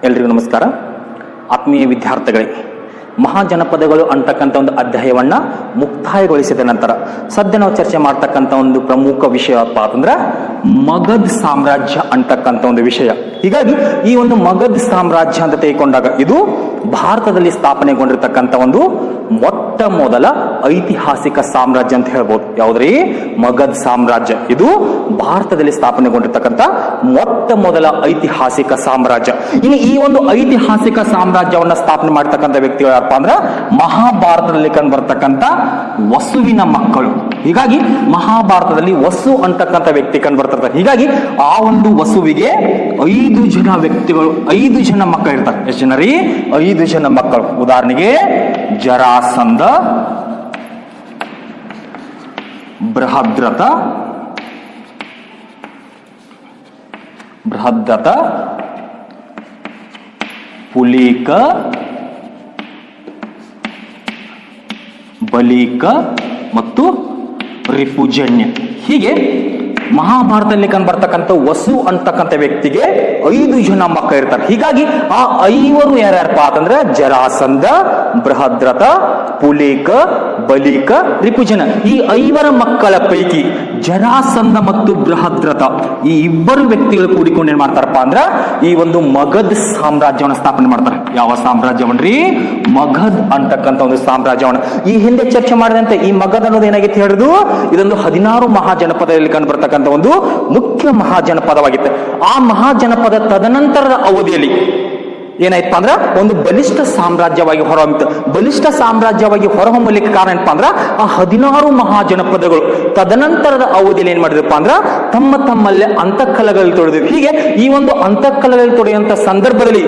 ಎಲ್ರಿಗೂ ನಮಸ್ಕಾರ. ಆತ್ಮೀಯ ವಿದ್ಯಾರ್ಥಿಗಳೇ, ಮಹಾಜನಪದಗಳು ಅಂತಕ್ಕಂಥ ಒಂದು ಅಧ್ಯಾಯವನ್ನ ಮುಕ್ತಾಯಗೊಳಿಸಿದ ನಂತರ ಸದ್ಯ ನಾವು ಚರ್ಚೆ ಮಾಡ್ತಕ್ಕಂಥ ಒಂದು ಪ್ರಮುಖ ವಿಷಯ ಅಂತಂದ್ರೆ ಮಗಧ್ ಸಾಮ್ರಾಜ್ಯ ಅಂತಕ್ಕಂಥ ಒಂದು ವಿಷಯ. ಹೀಗಾಗಿ ಈ ಒಂದು ಮಗಧ್ ಸಾಮ್ರಾಜ್ಯ ಅಂತ ತೆಗೆದುಕೊಂಡಾಗ ಇದು ಭಾರತದಲ್ಲಿ ಸ್ಥಾಪನೆಗೊಂಡಿರ್ತಕ್ಕಂಥ ಒಂದು ಮೊಟ್ಟ ಮೊದಲ ಐತಿಹಾಸಿಕ ಸಾಮ್ರಾಜ್ಯ ಅಂತ ಹೇಳ್ಬೋದು. ಯಾವ್ದ್ರಿ? ಮಗಧ್ ಸಾಮ್ರಾಜ್ಯ. ಇದು ಭಾರತದಲ್ಲಿ ಸ್ಥಾಪನೆಗೊಂಡಿರ್ತಕ್ಕಂಥ ಮೊಟ್ಟ ಮೊದಲ ಐತಿಹಾಸಿಕ ಸಾಮ್ರಾಜ್ಯ. ಇನ್ನು ಈ ಒಂದು ಐತಿಹಾಸಿಕ ಸಾಮ್ರಾಜ್ಯವನ್ನ ಸ್ಥಾಪನೆ ಮಾಡ್ತಕ್ಕಂಥ ವ್ಯಕ್ತಿಗಳು ಯಾರಪ್ಪ ಅಂದ್ರ ಮಹಾಭಾರತದಲ್ಲಿ ಕಂಡು ಬರ್ತಕ್ಕಂಥ ವಸುವಿನ ಮಕ್ಕಳು. ಹೀಗಾಗಿ ಮಹಾಭಾರತದಲ್ಲಿ ವಸು ಅಂತಕ್ಕಂಥ ವ್ಯಕ್ತಿ ಕಂಡು ಬರ್ತಿರ್ತಾರೆ. ಹೀಗಾಗಿ ಆ ಒಂದು ವಸುವಿಗೆ 5 ಜನ ವ್ಯಕ್ತಿಗಳು, 5 ಜನ ಮಕ್ಕಳು ಇರ್ತಾರೆ. ಎಷ್ಟು ಜನ ರೀ? 5 ಜನ ಮಕ್ಕಳು. ಉದಾಹರಣೆಗೆ ಜರಾಸಂಧ, ಬೃಹದ್ರಥ, ಪುಲೀಕ, ಬಲಿಕ ಮತ್ತು ರಿಪುಜನ್ಯ. ಹೀಗೆ ಮಹಾಭಾರತದಲ್ಲಿ ಕಂಡು ಬರ್ತಕ್ಕಂಥ ವಸು ಅಂತಕ್ಕಂಥ ವ್ಯಕ್ತಿಗೆ 5 ಜನ ಮಕ್ಕಳು ಇರ್ತಾರೆ. ಹೀಗಾಗಿ ಆ 5 ಯಾರ್ಯಾರಪ್ಪ ಅಂತಂದ್ರೆ ಜರಾಸಂಧ, ಬೃಹದ್ರಥ, ಪುಲೀಕ, ಬಲಿಕ, ರಿಪುಜನ. ಈ 5 ಮಕ್ಕಳ ಪೈಕಿ ಜರಾಸಂಧ ಮತ್ತು ಬೃಹದ್ರಥ ಈ ಇಬ್ಬರು ವ್ಯಕ್ತಿಗಳು ಕೂಡಿಕೊಂಡು ಏನ್ ಮಾಡ್ತಾರಪ್ಪ ಅಂದ್ರ ಈ ಒಂದು ಮಗಧ್ ಸಾಮ್ರಾಜ್ಯವನ್ನು ಸ್ಥಾಪನೆ ಮಾಡ್ತಾರೆ. ಯಾವ ಸಾಮ್ರಾಜ್ಯವನ್ರಿ? ಮಗಧ್ ಅಂತಕ್ಕಂಥ ಒಂದು ಸಾಮ್ರಾಜ್ಯವನ್ನ. ಈ ಹಿಂದೆ ಚರ್ಚೆ ಮಾಡಿದಂತೆ ಈ ಮಗಧ್ ಅನ್ನೋದು ಏನಾಗಿತ್ತು ಹೇಳಿದ್ರು? ಇದೊಂದು 16 ಮಹಾಜನಪದದಲ್ಲಿ ಕಂಡು ಬರ್ತಕ್ಕಂಥ ಒಂದು ಮುಖ್ಯ ಮಹಾಜನಪದವಾಗಿತ್ತು. ಆ ಮಹಾಜನಪದ ತದನಂತರದ ಅವಧಿಯಲ್ಲಿ ಏನಾಯ್ತಪ್ಪ ಅಂದ್ರ ಒಂದು ಬಲಿಷ್ಠ ಸಾಮ್ರಾಜ್ಯವಾಗಿ ಹೊರಹೊಮ್ಮಿತು. ಬಲಿಷ್ಠ ಸಾಮ್ರಾಜ್ಯವಾಗಿ ಹೊರಹೊಮ್ಮಲಿಕ್ಕೆ ಕಾರಣ ಏನಪ್ಪಾ ಅಂದ್ರ ಆ 16 ಮಹಾಜನಪದಗಳು ತದನಂತರದ ಅವಧಿಯಲ್ಲಿ ಏನ್ ಮಾಡಿದ್ರಪ್ಪ ಅಂದ್ರ ತಮ್ಮಲ್ಲೇ ಅಂತಃಕಲಗಳಲ್ಲಿ ತೊಡೆದಿವೆ. ಹೀಗೆ ಈ ಒಂದು ಅಂತಃಕಲಗಳಲ್ಲಿ ತೊಡೆಯುವಂತ ಸಂದರ್ಭದಲ್ಲಿ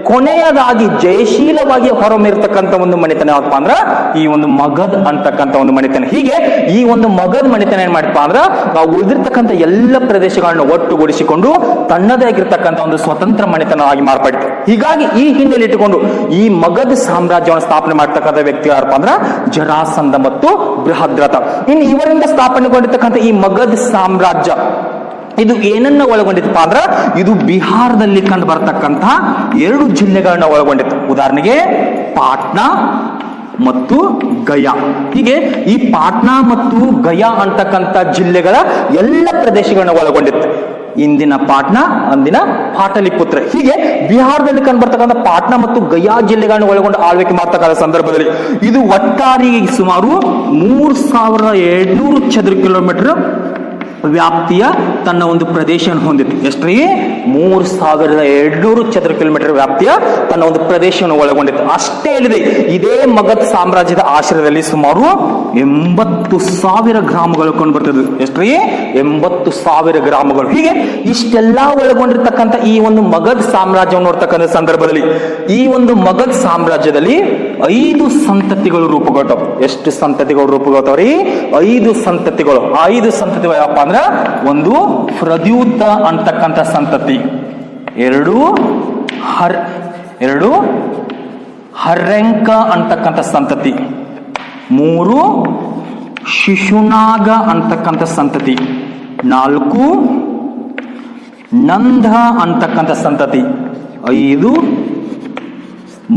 ಕೊನೆಯದಾಗಿ ಜಯಶೀಲವಾಗಿ ಹೊರಹೊಮ್ಮಿರ್ತಕ್ಕಂಥ ಒಂದು ಮನೆತನ ಯಾವಪ್ಪ ಅಂದ್ರ ಈ ಒಂದು ಮಗಧ್ ಅಂತಕ್ಕಂಥ ಒಂದು ಮನೆತನ. ಹೀಗೆ ಈ ಒಂದು ಮಗಧ್ ಮನೆತನ ಏನ್ ಮಾಡಪ್ಪ ಅಂದ್ರ ನಾವು ಉಳಿದಿರ್ತಕ್ಕಂಥ ಎಲ್ಲ ಪ್ರದೇಶಗಳನ್ನ ಒಟ್ಟುಗೂಡಿಸಿಕೊಂಡು ತನ್ನದೇ ಆಗಿರ್ತಕ್ಕಂಥ ಒಂದು ಸ್ವತಂತ್ರ ಮನೆತನ ಆಗಿ ಮಾರ್ಪಡಿತು. ಹೀಗಾಗಿ ಈ ಹಿನ್ನೆಲೆ ಇಟ್ಟುಕೊಂಡು ಈ ಮಗಧ್ ಸಾಮ್ರಾಜ್ಯವನ್ನು ಸ್ಥಾಪನೆ ಮಾಡ್ತಕ್ಕಂಥ ವ್ಯಕ್ತಿ ಯಾರಪ್ಪ ಅಂದ್ರ ಜರಾಸಂಧ ಮತ್ತು ಬೃಹದ್ರಥ. ಇನ್ನು ಇವರಿಂದ ಸ್ಥಾಪನೆಗೊಂಡಿರ್ತಕ್ಕಂಥ ಈ ಮಗಧ್ ಸಾಮ್ರಾಜ್ಯ ಇದು ಏನನ್ನ ಒಳಗೊಂಡಿತ್ತಪ್ಪ ಅಂದ್ರ ಇದು ಬಿಹಾರದಲ್ಲಿ ಕಂಡು ಬರ್ತಕ್ಕಂಥ 2 ಜಿಲ್ಲೆಗಳನ್ನ ಒಳಗೊಂಡಿತ್ತು. ಉದಾಹರಣೆಗೆ ಪಾಟ್ನಾ ಮತ್ತು ಗಯಾ. ಹೀಗೆ ಈ ಪಾಟ್ನಾ ಮತ್ತು ಗಯಾ ಅಂತಕ್ಕಂಥ ಜಿಲ್ಲೆಗಳ ಎಲ್ಲ ಪ್ರದೇಶಗಳನ್ನ ಒಳಗೊಂಡಿತ್ತು. ಇಂದಿನ ಪಾಟ್ನಾ, ಅಂದಿನ ಪಾಟಲಿಪುತ್ರ. ಹೀಗೆ ಬಿಹಾರದಲ್ಲಿ ಕಂಡು ಬರ್ತಕ್ಕಂಥ ಪಾಟ್ನಾ ಮತ್ತು ಗಯಾ ಜಿಲ್ಲೆಗಳನ್ನು ಒಳಗೊಂಡು ಆಳ್ವಿಕೆ ಮಾಡ್ತಕ್ಕಂಥ ಸಂದರ್ಭದಲ್ಲಿ ಇದು ಒಟ್ಟಾರೆಯಾಗಿ ಸುಮಾರು 3200 ಚದರ ಕಿಲೋಮೀಟರ್ ವ್ಯಾಪ್ತಿಯ ತನ್ನ ಒಂದು ಪ್ರದೇಶವನ್ನು ಹೊಂದಿತ್ತು. ಎಷ್ಟ್ರಿ? 3200 ಚದರ ಕಿಲೋಮೀಟರ್ ವ್ಯಾಪ್ತಿಯ ತನ್ನ ಒಂದು ಪ್ರದೇಶವನ್ನು ಒಳಗೊಂಡಿತ್ತು. ಅಷ್ಟೇ ಅಲ್ಲದೆ ಇದೇ ಮಗಧ್ ಸಾಮ್ರಾಜ್ಯದ ಆಶ್ರಯದಲ್ಲಿ ಸುಮಾರು 80,000 ಗ್ರಾಮಗಳು ಕಂಡು ಬರ್ತದೆ. ಎಷ್ಟ್ರಿ? 80,000 ಗ್ರಾಮಗಳು. ಹೀಗೆ ಇಷ್ಟೆಲ್ಲಾ ಒಳಗೊಂಡಿರ್ತಕ್ಕಂಥ ಈ ಒಂದು ಮಗಧ್ ಸಾಮ್ರಾಜ್ಯವನ್ನು ನೋಡ್ತಕ್ಕಂಥ ಸಂದರ್ಭದಲ್ಲಿ ಈ ಒಂದು ಮಗಧ್ ಸಾಮ್ರಾಜ್ಯದಲ್ಲಿ 5 ಸಂತತಿಗಳು ರೂಪುಗೊಳ್ತಾವ. ಎಷ್ಟು ಸಂತತಿಗಳು ರೂಪುಗೊಳ್ತಾವ್ರಿ? 5 ಸಂತತಿಗಳು. 5 ಸಂತತಿಗಳು ಯಾವಪ್ಪ ಅಂದ್ರ ಒಂದು ಪ್ರದ್ಯೂತ ಅಂತಕ್ಕಂಥ ಸಂತತಿ, 2 ಹರ್ರೆಂಕ ಅಂತಕ್ಕಂಥ ಸಂತತಿ, 3 ಶಿಶುನಾಗ ಅಂತಕ್ಕಂಥ ಸಂತತಿ, 4 ನಂದ ಅಂತಕ್ಕಂಥ ಸಂತತಿ, 5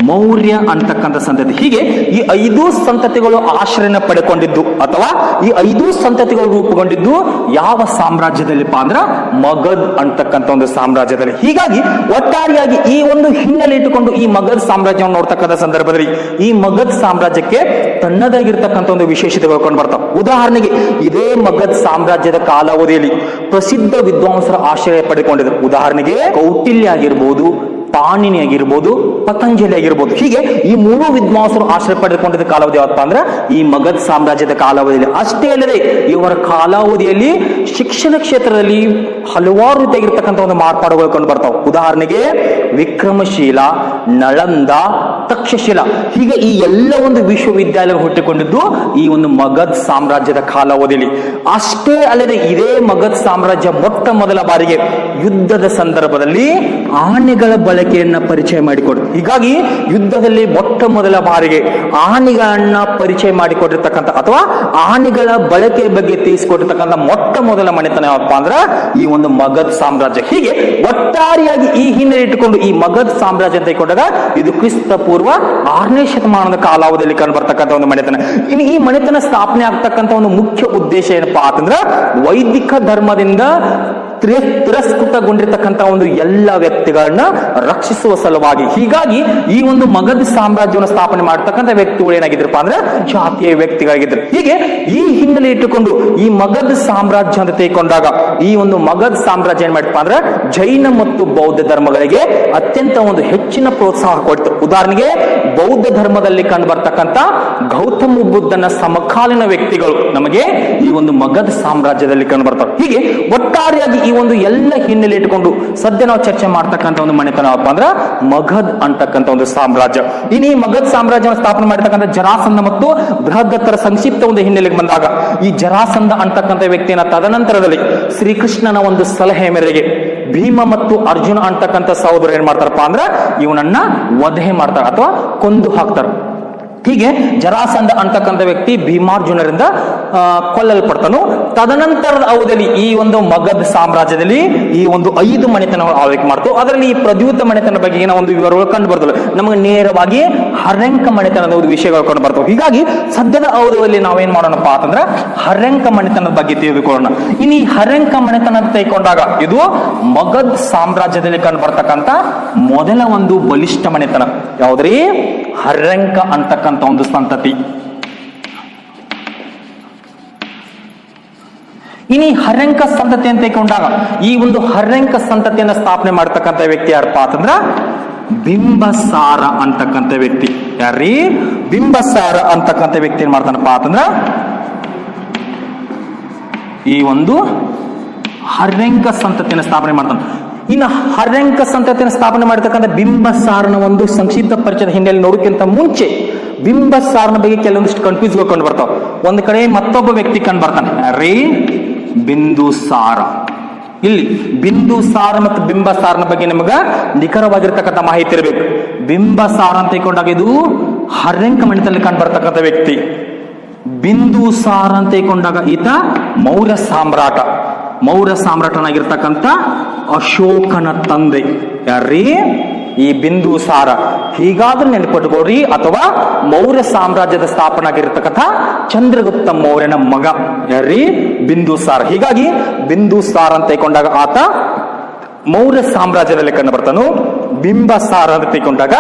ಮೌರ್ಯ ಅಂತಕ್ಕಂಥ ಸಂತತಿ. ಹೀಗೆ ಈ 5 ಸಂತತಿಗಳು ಆಶ್ರಯನ ಪಡೆಕೊಂಡಿದ್ದು ಅಥವಾ ಈ 5 ಸಂತತಿಗಳು ರೂಪುಗೊಂಡಿದ್ದು ಯಾವ ಸಾಮ್ರಾಜ್ಯದಲ್ಲಿಪ್ಪ ಅಂದ್ರ ಮಗಧ್ ಅಂತಕ್ಕಂಥ ಒಂದು ಸಾಮ್ರಾಜ್ಯದಲ್ಲಿ. ಹೀಗಾಗಿ ಒಟ್ಟಾರೆಯಾಗಿ ಈ ಒಂದು ಹಿನ್ನೆಲೆ ಇಟ್ಟುಕೊಂಡು ಈ ಮಗಧ್ ಸಾಮ್ರಾಜ್ಯವನ್ನು ನೋಡ್ತಕ್ಕಂಥ ಸಂದರ್ಭದಲ್ಲಿ ಈ ಮಗಧ್ ಸಾಮ್ರಾಜ್ಯಕ್ಕೆ ತನ್ನದಾಗಿರ್ತಕ್ಕಂಥ ಒಂದು ವಿಶೇಷತೆಗಳು ಕಂಡು ಬರ್ತಾವ. ಉದಾಹರಣೆಗೆ ಇದೇ ಮಗಧ್ ಸಾಮ್ರಾಜ್ಯದ ಕಾಲಾವಧಿಯಲ್ಲಿ ಪ್ರಸಿದ್ಧ ವಿದ್ವಾಂಸರ ಆಶ್ರಯ ಪಡೆದುಕೊಂಡಿದ್ರು. ಉದಾಹರಣೆಗೆ ಕೌಟಿಲ್ಯ ಆಗಿರ್ಬೋದು, ಪಾಣಿನಿ ಆಗಿರ್ಬೋದು, ಪತಂಜಲಿ ಆಗಿರ್ಬೋದು. ಹೀಗೆ ಈ 3 ವಿದ್ವಾಂಸರು ಆಶ್ರಯ ಪಡೆದುಕೊಂಡಿದ್ದ ಕಾಲಾವಧಿ ಯಾವತ್ತಪ್ಪ ಅಂದ್ರ ಈ ಮಗಧ್ ಸಾಮ್ರಾಜ್ಯದ ಕಾಲಾವಧಿಯಲ್ಲಿ. ಅಷ್ಟೇ ಅಲ್ಲದೆ ಇವರ ಕಾಲಾವಧಿಯಲ್ಲಿ ಶಿಕ್ಷಣ ಕ್ಷೇತ್ರದಲ್ಲಿ ಹಲವಾರು ರೀತಿಯಾಗಿರ್ತಕ್ಕಂಥ ಒಂದು ಮಾರ್ಪಾಡುಗಳು ಕಂಡು ಬರ್ತಾವ. ಉದಾಹರಣೆಗೆ ವಿಕ್ರಮಶೀಲ, ನಳಂದ, ತಕ್ಷಶಿಲ, ಹೀಗೆ ಈ ಎಲ್ಲ ಒಂದು ವಿಶ್ವವಿದ್ಯಾಲಯ ಹುಟ್ಟಿಕೊಂಡಿದ್ದು ಈ ಒಂದು ಮಗಧ ಸಾಮ್ರಾಜ್ಯದ ಕಾಲಾವಧಿಯಲ್ಲಿ. ಅಷ್ಟೇ ಅಲ್ಲದೆ ಇದೇ ಮಗಧ ಸಾಮ್ರಾಜ್ಯ ಮೊಟ್ಟ ಮೊದಲ ಬಾರಿಗೆ ಯುದ್ಧದ ಸಂದರ್ಭದಲ್ಲಿ ಆನೆಗಳ ಬಳಕೆಯನ್ನ ಪರಿಚಯ ಮಾಡಿಕೊಡ್ತು. ಹೀಗಾಗಿ ಯುದ್ಧದಲ್ಲಿ ಮೊಟ್ಟ ಮೊದಲ ಬಾರಿಗೆ ಆನೆಗಳನ್ನ ಪರಿಚಯ ಮಾಡಿಕೊಟ್ಟಿರ್ತಕ್ಕಂಥ ಅಥವಾ ಆನೆಗಳ ಬಳಕೆಯ ಬಗ್ಗೆ ತಿಳಿಸಿಕೊಟ್ಟಿರ್ತಕ್ಕಂಥ ಮೊಟ್ಟ ಮೊದಲ ಮನೆತನ ಯಾವಪ್ಪ ಅಂದ್ರ ಈ ಒಂದು ಮಗಧ ಸಾಮ್ರಾಜ್ಯ. ಹೀಗೆ ಒಟ್ಟಾರೆಯಾಗಿ ಈ ಹಿನ್ನೆಲೆ ಇಟ್ಟುಕೊಂಡು ಈ ಮಗಧ ಸಾಮ್ರಾಜ್ಯ ಅಂತ ಇಟ್ಕೊಂಡಾಗ ಇದು ಕ್ರಿಸ್ತ ಪೂರ್ವ 6ನೇ ಶತಮಾನದ ಕಾಲಾವಧಿಯಲ್ಲಿ ಕಂಡು ಬರ್ತಕ್ಕಂಥ ಒಂದು ಮನೆತನ. ಇನ್ನು ಈ ಮನೆತನ ಸ್ಥಾಪನೆ ಆಗ್ತಕ್ಕಂಥ ಒಂದು ಮುಖ್ಯ ಉದ್ದೇಶ ಏನಪ್ಪಾ ಅಂತಂದ್ರ ವೈದಿಕ ಧರ್ಮದಿಂದ ತಿರಸ್ಕೃತಗೊಂಡಿರ್ತಕ್ಕಂಥ ಒಂದು ಎಲ್ಲ ವ್ಯಕ್ತಿಗಳನ್ನ ರಕ್ಷಿಸುವ ಸಲುವಾಗಿ. ಹೀಗಾಗಿ ಈ ಒಂದು ಮಗಧ ಸಾಮ್ರಾಜ್ಯವನ್ನು ಸ್ಥಾಪನೆ ಮಾಡತಕ್ಕಂಥ ವ್ಯಕ್ತಿಗಳು ಏನಾಗಿದ್ರಪ್ಪ ಅಂದ್ರೆ ಜಾತಿಯ ವ್ಯಕ್ತಿಗಳಾಗಿದ್ರು. ಹೀಗೆ ಈ ಹಿನ್ನೆಲೆ ಇಟ್ಟುಕೊಂಡು ಈ ಮಗಧ ಸಾಮ್ರಾಜ್ಯ ಅಂತ ತೆಗೆದುಕೊಂಡಾಗ ಈ ಒಂದು ಮಗಧ ಸಾಮ್ರಾಜ್ಯ ಏನ್ ಮಾಡಪ್ಪ ಅಂದ್ರೆ ಜೈನ ಮತ್ತು ಬೌದ್ಧ ಧರ್ಮಗಳಿಗೆ ಅತ್ಯಂತ ಒಂದು ಹೆಚ್ಚಿನ ಪ್ರೋತ್ಸಾಹ ಕೊಡ್ತು. ಉದಾಹರಣೆಗೆ ಬೌದ್ಧ ಧರ್ಮದಲ್ಲಿ ಕಂಡು ಬರ್ತಕ್ಕಂಥ ಗೌತಮ ಬುದ್ಧನ ಸಮಕಾಲೀನ ವ್ಯಕ್ತಿಗಳು ನಮಗೆ ಈ ಒಂದು ಮಗಧ ಸಾಮ್ರಾಜ್ಯದಲ್ಲಿ ಕಂಡು ಬರ್ತಾರೆ. ಹೀಗೆ ಒಟ್ಟಾರೆಯಾಗಿ ಈ ಒಂದು ಎಲ್ಲ ಹಿನ್ನೆಲೆ ಇಟ್ಟುಕೊಂಡು ಸದ್ಯ ನಾವು ಚರ್ಚೆ ಮಾಡ್ತಕ್ಕಂಥ ಒಂದು ಮನೆತನ ಅಂದ್ರೆ ಮಗಧ್ ಅಂತಕ್ಕಂಥ ಒಂದು ಸಾಮ್ರಾಜ್ಯ. ಇನ್ನು ಈ ಮಗಧ್ ಸಾಮ್ರಾಜ್ಯವನ್ನು ಸ್ಥಾಪನೆ ಮಾಡತಕ್ಕಂಥ ಜರಾಸಂಧ ಮತ್ತು ಬೃಹದತ್ತರ ಸಂಕ್ಷಿಪ್ತ ಒಂದು ಹಿನ್ನೆಲೆಗೆ ಬಂದಾಗ ಈ ಜರಾಸಂಧ ಅಂತಕ್ಕಂಥ ವ್ಯಕ್ತಿಯನ್ನ ತದನಂತರದಲ್ಲಿ ಶ್ರೀಕೃಷ್ಣನ ಒಂದು ಸಲಹೆ ಮೇರೆಗೆ ಭೀಮ ಮತ್ತು ಅರ್ಜುನ ಅಂತಕ್ಕಂಥ ಸಹೋದರ ಏನ್ ಮಾಡ್ತಾರಪ್ಪ ಅಂದ್ರ ಇವನನ್ನ ವಧೆ ಮಾಡ್ತಾರ ಅಥವಾ ಕೊಂದು ಹಾಕ್ತಾರ. ಹೀಗೆ ಜರಾಸಂಧ ಅಂತಕ್ಕಂಥ ವ್ಯಕ್ತಿ ಭೀಮಾರ್ಜುನರಿಂದ ಕೊಲ್ಲಲ್ಪಡ್ತಾನು. ತದನಂತರದ ಅವಧಿಯಲ್ಲಿ ಈ ಒಂದು ಮಗಧ ಸಾಮ್ರಾಜ್ಯದಲ್ಲಿ ಈ ಒಂದು 5 ಮನೆತನಗಳು ಆಳ್ವಿಕೆ ಮಾಡ್ತು. ಅದರಲ್ಲಿ ಈ ಪ್ರದ್ಯುತ ಮನೆತನ ಬಗ್ಗೆ ಏನೋ ಒಂದು ವಿವರಗಳು ಕಂಡು ಬರ್ತವೆ. ನಮಗೆ ನೇರವಾಗಿ ಹರ್ಯಂಕ ಮನೆತನದ ಒಂದು ವಿಷಯಗಳು ಕಂಡು ಬರ್ತವೆ. ಹೀಗಾಗಿ ಸದ್ಯದ ಅವಧಿಯಲ್ಲಿ ನಾವೇನ್ ಮಾಡೋಣಪ್ಪ ಅಂತಂದ್ರೆ ಹರ್ಯಂಕ ಮನೆತನದ ಬಗ್ಗೆ ತಿಳಿದುಕೊಳ್ಳೋಣ. ಇನ್ನು ಈ ಹರ್ಯಂಕ ಮನೆತನ ತೆಗೆದುಕೊಂಡಾಗ ಇದು ಮಗಧ ಸಾಮ್ರಾಜ್ಯದಲ್ಲಿ ಕಂಡು ಬರ್ತಕ್ಕಂಥ ಮೊದಲ ಒಂದು ಬಲಿಷ್ಠ ಮನೆತನ ಯಾವ್ದ್ರಿ? ಹರ್ಯಂಕ ಅಂತಕ್ಕಂಥ ಒಂದು ಸಂತತಿ. ಇನ್ನು ಈ ಹರ್ಯಂಕ ಸಂತತಿ ಅಂತ ತೆಗೆದುಕೊಂಡಾಗ ಈ ಒಂದು ಹರ್ಯಂಕ ಸಂತತಿಯನ್ನ ಸ್ಥಾಪನೆ ಮಾಡತಕ್ಕಂಥ ವ್ಯಕ್ತಿ ಯಾರಪ್ಪ ಅಂತಂದ್ರ ಬಿಂಬಸಾರ ಅಂತಕ್ಕಂಥ ವ್ಯಕ್ತಿ. ಯಾರೀ? ಬಿಂಬಸಾರ ಅಂತಕ್ಕಂಥ ವ್ಯಕ್ತಿ ಏನ್ ಮಾಡ್ತಾನಪ್ಪ ಅಂತಂದ್ರ ಈ ಒಂದು ಹರ್ಯಂಕ ಸಂತತಿಯನ್ನು ಸ್ಥಾಪನೆ ಮಾಡ್ತಾನೆ. ಇನ್ನು ಹರ್ಯಂಕ ಸಂತತಿಯನ್ನು ಸ್ಥಾಪನೆ ಮಾಡತಕ್ಕಂಥ ಬಿಂಬಸಾರನ ಒಂದು ಸಂಕ್ಷಿಪ್ತ ಪರಿಚಯದ ಹಿನ್ನೆಲೆ ನೋಡೋಕ್ಕಿಂತ ಮುಂಚೆ ಬಿಂಬಸಾರನ ಬಗ್ಗೆ ಕೆಲವೊಂದಿಷ್ಟು ಕನ್ಫ್ಯೂಸ್ ಕಂಡು ಬರ್ತಾವ. ಒಂದ್ ಕಡೆ ಮತ್ತೊಬ್ಬ ವ್ಯಕ್ತಿ ಕಂಡು ಬರ್ತಾನೆ, ರೇ ಬಿಂದುಸಾರ. ಇಲ್ಲಿ ಬಿಂದುಸಾರ ಮತ್ತು ಬಿಂಬಸಾರನ ಬಗ್ಗೆ ನಿಮಗ ನಿಖರವಾಗಿರ್ತಕ್ಕಂಥ ಮಾಹಿತಿ ಇರಬೇಕು. ಬಿಂಬಸಾರ ಅಂತ ತಿಳ್ಕೊಂಡಾಗ ಇದು ಹರ್ಯಂಕ ಮನೆತನದಲ್ಲಿ ಕಂಡು ಬರ್ತಕ್ಕಂಥ ವ್ಯಕ್ತಿ. ಬಿಂದುಸಾರ ಅಂತ ತಿಳ್ಕೊಂಡಾಗ ಈತ ಮೌರ್ಯ ಸಾಮ್ರಾಟ. ಮೌರ್ಯ ಸಾಮ್ರಾಟನಾಗಿರ್ತಕ್ಕಂಥ ಅಶೋಕನ ತಂದೆ. ಯಾರೀ? ಈ ಬಿಂದುಸಾರ. ಹೀಗಾದ್ರೂ ನೆನಪಿಟ್ಕೊಡ್ರಿ. ಅಥವಾ ಮೌರ್ಯ ಸಾಮ್ರಾಜ್ಯದ ಸ್ಥಾಪನೆ ಆಗಿರ್ತಕ್ಕಂಥ ಚಂದ್ರಗುಪ್ತ ಮೌರ್ಯನ ಮಗ. ಯಾರೀ? ಬಿಂದುಸಾರ. ಹೀಗಾಗಿ ಬಿಂದುಸಾರ ಅಂತ ತಿಳ್ಕೊಂಡಾಗ ಆತ ಮೌರ್ಯ ಸಾಮ್ರಾಜ್ಯದಲ್ಲಿ ಕಂಡು ಬರ್ತಾನು. ಬಿಂಬಸಾರ ಅಂತ ತಿಳ್ಕೊಂಡಾಗ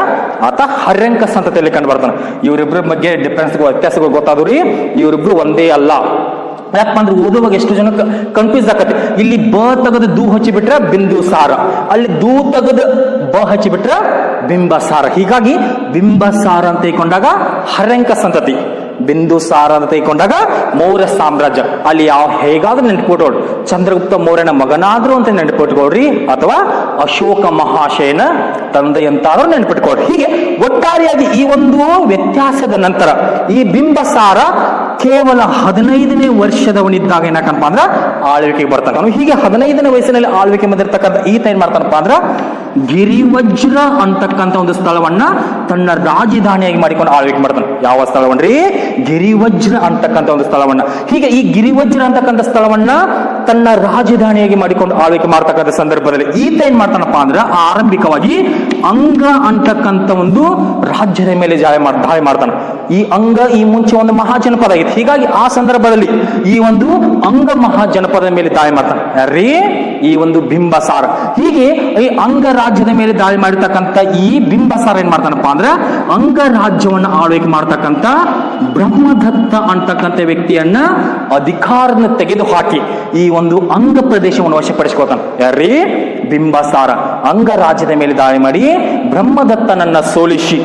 ಆತ ಹರ್ಯಂಕ ಸಂತತಿಯಲ್ಲಿ ಕಂಡು ಬರ್ತಾನೆ. ಇವರಿಬ್ಬರ ಬಗ್ಗೆ ವ್ಯತ್ಯಾಸಗಳು ಗೊತ್ತಾದ್ರಿ. ಇವರಿಬ್ರು ಒಂದೇ ಅಲ್ಲ. ಯಾಕಂದ್ರೆ ಓದುವಾಗ ಎಷ್ಟು ಜನ ಕನ್ಫ್ಯೂಸ್ ಆಗತ್ತೆ. ಇಲ್ಲಿ ಬ ತೆಗೆದು ದೂ ಹಚ್ಚಿಬಿಟ್ರೆ ಬಿಂದುಸಾರ, ಅಲ್ಲಿ ದೂ ತೆಗೆದು ಬ ಹಚ್ಚಿಬಿಟ್ರೆ ಬಿಂಬಸಾರ. ಹೀಗಾಗಿ ಬಿಂಬಸಾರ ಅಂತ ತಿಳ್ಕೊಂಡಾಗ ಹರ್ಯಂಕ ಸಂತತಿ, ಬಿಂದುಸಾರ ಅಂತ ತಿಳ್ಕೊಂಡಾಗ ಮೌರ್ಯ ಸಾಮ್ರಾಜ್ಯ. ಅಲ್ಲಿ ಹೇಗಾದ್ರೂ ನೆನಪಿಟ್ಕೊಳ್ರಿ, ಚಂದ್ರಗುಪ್ತ ಮೌರ್ಯನ ಮಗನಾದ್ರೂ ಅಂತ ನೆನಪಿಟ್ಕೊಳ್ರಿ, ಅಥವಾ ಅಶೋಕ ಮಹಾಶಯನ ತಂದೆಯಂತಾದ್ರೂ ನೆನಪಿಟ್ಕೊಳ್ರಿ. ಹೀಗೆ ಒಟ್ಟಾರೆಯಾಗಿ ಈ ಒಂದು ವ್ಯತ್ಯಾಸದ ನಂತರ ಈ ಬಿಂಬಸಾರ ಕೇವಲ 15ನೇ ವರ್ಷದವನಿದ್ದಾಗ ಏನಕ್ಕಂತ ಅಂದ್ರ ಆಳ್ವಿಕೆಗೆ ಬರ್ತಾನೆ. ಹೀಗೆ 15ನೇ ವಯಸ್ಸಿನಲ್ಲಿ ಆಳ್ವಿಕೆ ಬಂದಿರ್ತಕ್ಕಂಥ ಈತ ಏನ್ ಮಾಡ್ತಾನಪ್ಪ ಅಂದ್ರ ಗಿರಿವಜ್ರ ಅಂತಕ್ಕಂಥ ಒಂದು ಸ್ಥಳವನ್ನ ತನ್ನ ರಾಜಧಾನಿಯಾಗಿ ಮಾಡಿಕೊಂಡು ಆಳ್ವಿಕೆ ಮಾಡ್ತಾನೆ. ಯಾವ ಸ್ಥಳವನ್ರಿ? ಗಿರಿವಜ್ರ ಅಂತಕ್ಕಂಥ ಒಂದು ಸ್ಥಳವನ್ನ. ಹೀಗೆ ಈ ಗಿರಿವಜ್ರ ಅಂತಕ್ಕಂಥ ಸ್ಥಳವನ್ನ ತನ್ನ ರಾಜಧಾನಿಯಾಗಿ ಮಾಡಿಕೊಂಡು ಆಳ್ವಿಕೆ ಮಾಡ್ತಕ್ಕಂಥ ಸಂದರ್ಭದಲ್ಲಿ ಈತ ಏನ್ ಮಾಡ್ತಾನಪ್ಪ ಅಂದ್ರ ಆರಂಭಿಕವಾಗಿ ಅಂಗ ಅಂತಕ್ಕಂಥ ಒಂದು ರಾಜ್ಯದ ಮೇಲೆ ದಾಳಿ ಮಾಡ್ತಾನೆ. ಈ ಅಂಗ ಈ ಮುಂಚೆ ಒಂದು ಮಹಾಜನಪದ ಆಗಿತ್ತು. ಹೀಗಾಗಿ ಆ ಸಂದರ್ಭದಲ್ಲಿ ಈ ಒಂದು ಅಂಗ ಮಹಾಜನಪದದ ಮೇಲೆ ದಾಳಿ ಮಾಡ್ತಾನೆ. ಯಾರೀ? ಈ ಒಂದು ಬಿಂಬಸಾರ. ಹೀಗೆ ಈ ಅಂಗ ರಾಜ್ಯದ ಮೇಲೆ ದಾಳಿ ಮಾಡಿರ್ತಕ್ಕಂಥ ಈ ಬಿಂಬಸಾರ ಏನ್ ಮಾಡ್ತಾನಪ್ಪ ಅಂದ್ರ ಅಂಗ ರಾಜ್ಯವನ್ನ ಆಳ್ವಿಕೆ ಮಾಡ್ತಕ್ಕಂಥ ಬ್ರಹ್ಮದತ್ತ ಅಂತಕ್ಕಂಥ ವ್ಯಕ್ತಿಯನ್ನ ಅಧಿಕಾರನ ತೆಗೆದು ಹಾಕಿ ಈ ಒಂದು ಅಂಗ ಪ್ರದೇಶವನ್ನು ವಶಪಡಿಸ್ಕೊತಾನೆ. ಯಾರೀ? ಬಿಂಬಸಾರ ಅಂಗ ರಾಜ್ಯದ ಮೇಲೆ ದಾಳಿ ಮಾಡಿ ಬ್ರಹ್ಮದತ್ತನನ್ನ ಸೋಲಿಸಿ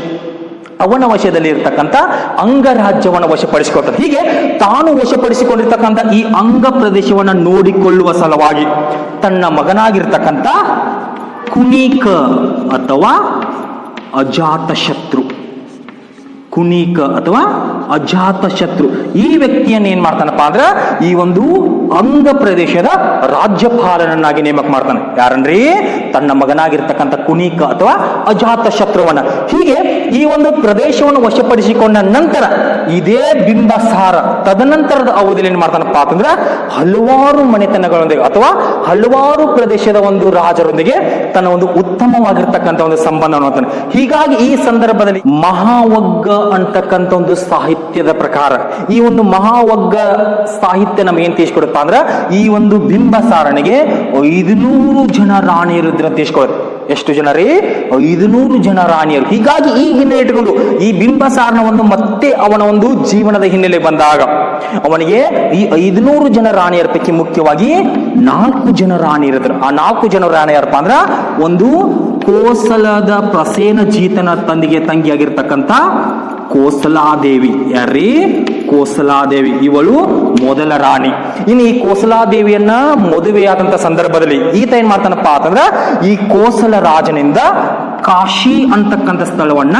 ಅವನ ವಶದಲ್ಲಿ ಇರ್ತಕ್ಕಂಥ ಅಂಗರಾಜ್ಯವನ್ನು ವಶಪಡಿಸಿಕೊಳ್ತಾನೆ. ಹೀಗೆ ತಾನು ವಶಪಡಿಸಿಕೊಂಡಿರ್ತಕ್ಕಂಥ ಈ ಅಂಗ ಪ್ರದೇಶವನ್ನು ನೋಡಿಕೊಳ್ಳುವ ಸಲುವಾಗಿ ತನ್ನ ಮಗನಾಗಿರ್ತಕ್ಕಂಥ ಕುಣಿಕ ಅಥವಾ ಅಜಾತ ಶತ್ರು ಕುಣಿಕ ಅಥವಾ ಅಜಾತ ಶತ್ರು ಈ ವ್ಯಕ್ತಿಯನ್ನು ಏನ್ ಮಾಡ್ತಾನಪ್ಪ ಅಂದ್ರ ಈ ಒಂದು ಅಂಗ ಪ್ರದೇಶದ ರಾಜ್ಯಪಾಲನನ್ನಾಗಿ ನೇಮಕ ಮಾಡ್ತಾನೆ. ಯಾರನ್ರಿ? ತನ್ನ ಮಗನಾಗಿರ್ತಕ್ಕಂಥ ಕುಣಿಕ ಅಥವಾ ಅಜಾತ ಶತ್ರುವನ್ನ. ಹೀಗೆ ಈ ಒಂದು ಪ್ರದೇಶವನ್ನು ವಶಪಡಿಸಿಕೊಂಡ ನಂತರ ಇದೇ ಬಿಂಬಸಾರ ತದನಂತರದ ಅವಧಿಯಲ್ಲಿ ಏನ್ ಮಾಡ್ತಾನಪ್ಪ ಅಂತಂದ್ರ ಹಲವಾರು ಮನೆತನಗಳೊಂದಿಗೆ ಅಥವಾ ಹಲವಾರು ಪ್ರದೇಶದ ಒಂದು ರಾಜರೊಂದಿಗೆ ತನ್ನ ಒಂದು ಉತ್ತಮವಾಗಿರ್ತಕ್ಕಂಥ ಒಂದು ಸಂಬಂಧವನ್ನು ಹೊಂತಾನೆ. ಹೀಗಾಗಿ ಈ ಸಂದರ್ಭದಲ್ಲಿ ಮಹಾವಗ್ಗ ಅಂತಕ್ಕಂಥ ಒಂದು ಸಾಹಿತ್ಯದ ಪ್ರಕಾರ ಈ ಒಂದು ಮಹಾವಗ್ಗ ಸಾಹಿತ್ಯ ನಮ್ಗೆ ಏನ್ ತಿಳಿಸ್ಕೊಡುತ್ತಾ ಅಂದ್ರ ಈ ಒಂದು ಬಿಂಬಸಾರನಿಗೆ 500 ಜನ ರಾಣಿಯರು ಇದ್ರ ತಿಳಿಸ್ಕೊಡುತ್ತೆ. ಎಷ್ಟು ಜನ ರೀ? 500 ಜನ ರಾಣಿಯರು. ಹೀಗಾಗಿ ಈ ಹಿನ್ನೆಲೆ ಇಟ್ಟುಕೊಂಡು ಈ ಬಿಂಬಸಾರನ ಒಂದು ಮತ್ತೆ ಅವನ ಒಂದು ಜೀವನದ ಹಿನ್ನೆಲೆ ಬಂದಾಗ ಅವನಿಗೆ ಈ 500 ಜನ ರಾಣಿಯರ ಪೈಕಿ ಮುಖ್ಯವಾಗಿ 4 ಜನ ರಾಣಿಯರಿದ್ರು. ಆ 4 ಜನ ರಾಣಿ ಯಾರಪ್ಪ ಅಂದ್ರ ಒಂದು ಕೋಸಲದ ಪ್ರಸೇನಜೀತನ ತಂಗಿಯಾಗಿರ್ತಕ್ಕಂಥ ಕೋಸಲಾದೇವಿ. ಯಾರ್ರೀ? ಕೋಸಲಾದೇವಿ. ಇವಳು ಮೊದಲ ರಾಣಿ. ಇನ್ನು ಈ ಕೋಸಲಾದೇವಿಯನ್ನ ಮದುವೆಯಾದಂತ ಸಂದರ್ಭದಲ್ಲಿ ಈತ ಏನ್ ಮಾಡ್ತಾನಪ್ಪ ಅಂತಂದ್ರ ಈ ಕೋಸಲ ರಾಜನಿಂದ ಕಾಶಿ ಅಂತಕ್ಕಂಥ ಸ್ಥಳವನ್ನ